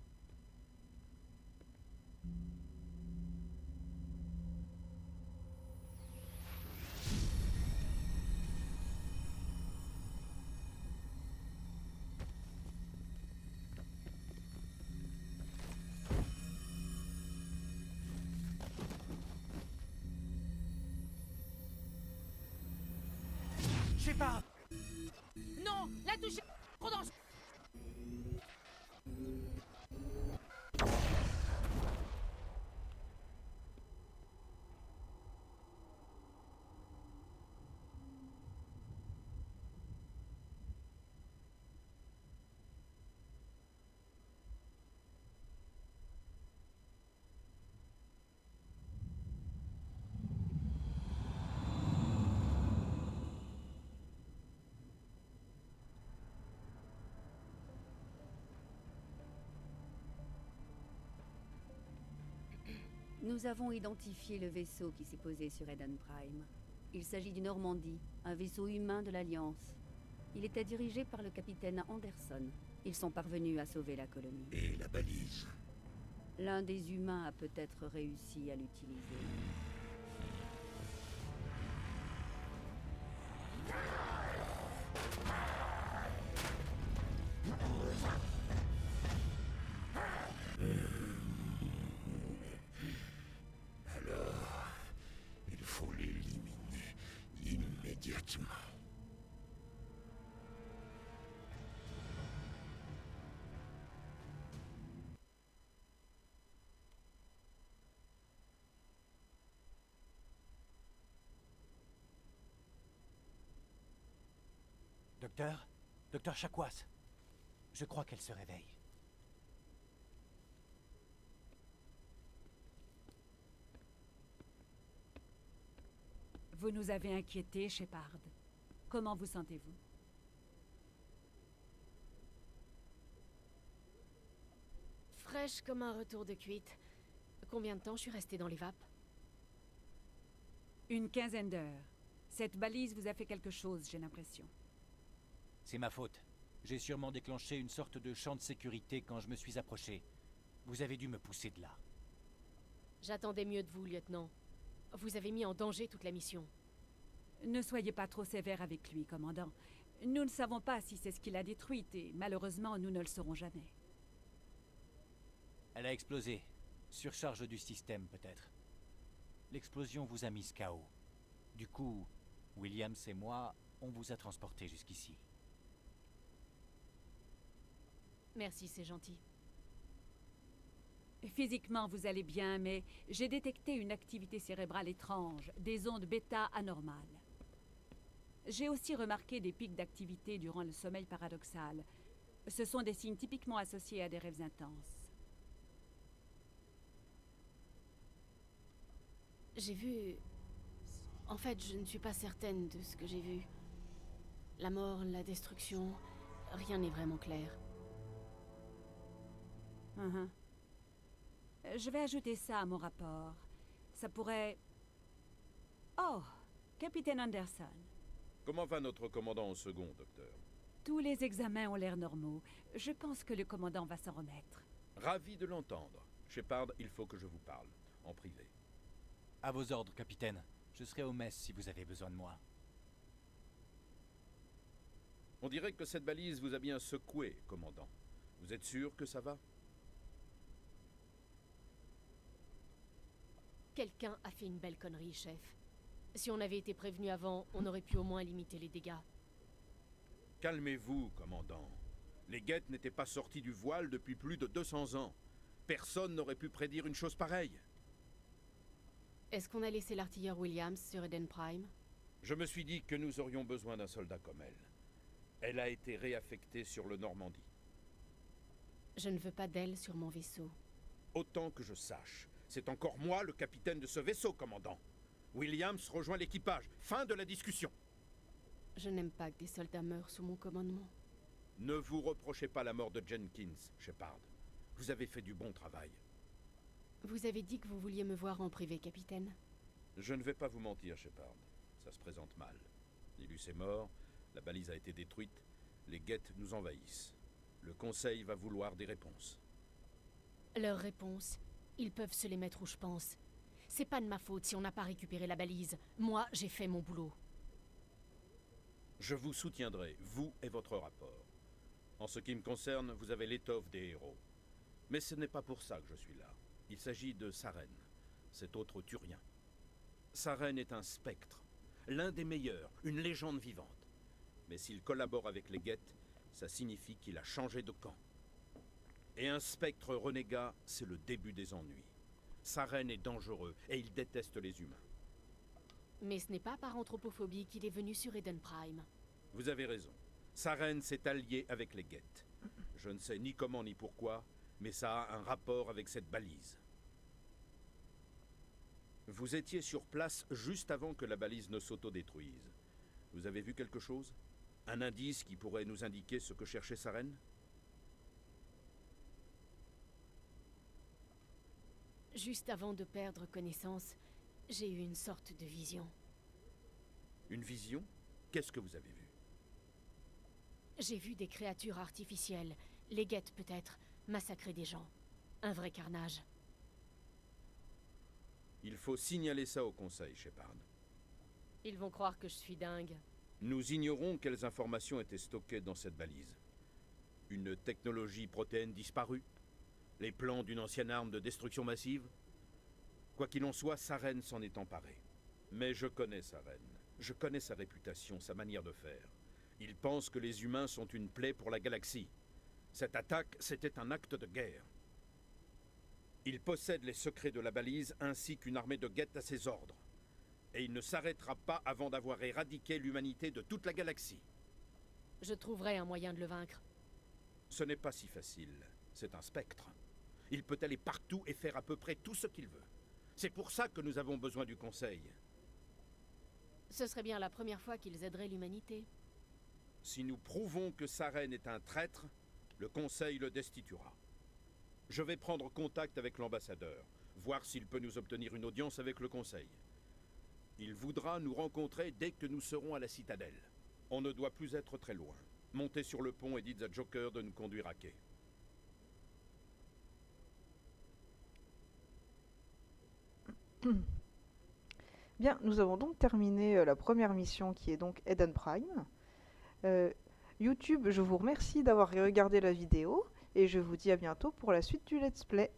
Non, la touche trop dangereux. Nous avons identifié le vaisseau qui s'est posé sur Eden Prime. Il s'agit du Normandie, un vaisseau humain de l'Alliance. Il était dirigé par le capitaine Anderson. Ils sont parvenus à sauver la colonie. Et la balise? L'un des humains a peut-être réussi à l'utiliser. Alors, il faut l'éliminer immédiatement. Docteur? Docteur Chakwas? Je crois qu'elle se réveille. Vous nous avez inquiétés, Shepard. Comment vous sentez-vous? Fraîche comme un retour de cuite. Combien de temps je suis restée dans les vapes? Une quinzaine d'heures. Cette balise vous a fait quelque chose, j'ai l'impression. C'est ma faute. J'ai sûrement déclenché une sorte de champ de sécurité quand je me suis approché. Vous avez dû me pousser de là. J'attendais mieux de vous, lieutenant. Vous avez mis en danger toute la mission. Ne soyez pas trop sévère avec lui, commandant. Nous ne savons pas si c'est ce qui l'a détruite, et malheureusement, nous ne le saurons jamais. Elle a explosé. Surcharge du système, peut-être. L'explosion vous a mise KO. Du coup, Williams et moi, on vous a transporté jusqu'ici. Merci, c'est gentil. Physiquement, vous allez bien, mais j'ai détecté une activité cérébrale étrange, des ondes bêta anormales. J'ai aussi remarqué des pics d'activité durant le sommeil paradoxal. Ce sont des signes typiquement associés à des rêves intenses. J'ai vu... En fait, je ne suis pas certaine de ce que j'ai vu. La mort, la destruction, rien n'est vraiment clair. Je vais ajouter ça à mon rapport. Ça pourrait... Oh, Capitaine Anderson. Comment va notre commandant au second, docteur? Tous les examens ont l'air normaux. Je pense que le commandant va s'en remettre. Ravi de l'entendre. Shepard, il faut que je vous parle, en privé. À vos ordres, capitaine. Je serai au mess si vous avez besoin de moi. On dirait que cette balise vous a bien secoué, commandant. Vous êtes sûr que ça va? Quelqu'un a fait une belle connerie, chef. Si on avait été prévenu avant, on aurait pu au moins limiter les dégâts. Calmez-vous, commandant. Les guettes n'étaient pas sortis du voile depuis plus de 200 ans. Personne n'aurait pu prédire une chose pareille. Est-ce qu'on a laissé l'artilleur Williams sur Eden Prime? Je me suis dit que nous aurions besoin d'un soldat comme elle. Elle a été réaffectée sur le Normandie. Je ne veux pas d'elle sur mon vaisseau. Autant que je sache, c'est encore moi le capitaine de ce vaisseau, commandant. Williams rejoint l'équipage. Fin de la discussion. Je n'aime pas que des soldats meurent sous mon commandement. Ne vous reprochez pas la mort de Jenkins, Shepard. Vous avez fait du bon travail. Vous avez dit que vous vouliez me voir en privé, capitaine. Je ne vais pas vous mentir, Shepard. Ça se présente mal. Nilus est mort, la balise a été détruite, les guettes nous envahissent. Le Conseil va vouloir des réponses. Leurs réponses, ils peuvent se les mettre où je pense. C'est pas de ma faute si on n'a pas récupéré la balise. Moi, j'ai fait mon boulot. Je vous soutiendrai, vous et votre rapport. En ce qui me concerne, vous avez l'étoffe des héros. Mais ce n'est pas pour ça que je suis là. Il s'agit de Saren, cet autre Turien. Saren est un spectre, l'un des meilleurs, une légende vivante. Mais s'il collabore avec les Geth, ça signifie qu'il a changé de camp. Et un spectre renégat, c'est le début des ennuis. Saren est dangereux et il déteste les humains. Mais ce n'est pas par anthropophobie qu'il est venu sur Eden Prime. Vous avez raison. Saren s'est allié avec les Geth. Je ne sais ni comment ni pourquoi, mais ça a un rapport avec cette balise. Vous étiez sur place juste avant que la balise ne s'autodétruise. Vous avez vu quelque chose? Un indice qui pourrait nous indiquer ce que cherchait Saren? Juste avant de perdre connaissance, j'ai eu une sorte de vision. Une vision? Qu'est-ce que vous avez vu? J'ai vu des créatures artificielles, les Geth peut-être, massacrer des gens. Un vrai carnage. Il faut signaler ça au Conseil, Shepard. Ils vont croire que je suis dingue. Nous ignorons quelles informations étaient stockées dans cette balise. Une technologie protéine disparue? Les plans d'une ancienne arme de destruction massive? Quoi qu'il en soit, Saren s'en est emparé. Mais je connais Saren. Je connais sa réputation, sa manière de faire. Il pense que les humains sont une plaie pour la galaxie. Cette attaque, c'était un acte de guerre. Il possède les secrets de la balise ainsi qu'une armée de Geth à ses ordres. Et il ne s'arrêtera pas avant d'avoir éradiqué l'humanité de toute la galaxie. Je trouverai un moyen de le vaincre. Ce n'est pas si facile. C'est un spectre. Il peut aller partout et faire à peu près tout ce qu'il veut. C'est pour ça que nous avons besoin du Conseil. Ce serait bien la première fois qu'ils aideraient l'humanité. Si nous prouvons que Saren est un traître, le Conseil le destituera. Je vais prendre contact avec l'ambassadeur, voir s'il peut nous obtenir une audience avec le Conseil. Il voudra nous rencontrer dès que nous serons à la citadelle. On ne doit plus être très loin. Montez sur le pont et dites à Joker de nous conduire à quai. Bien, nous avons donc terminé la première mission qui est donc Eden Prime. YouTube, je vous remercie d'avoir regardé la vidéo et je vous dis à bientôt pour la suite du let's play.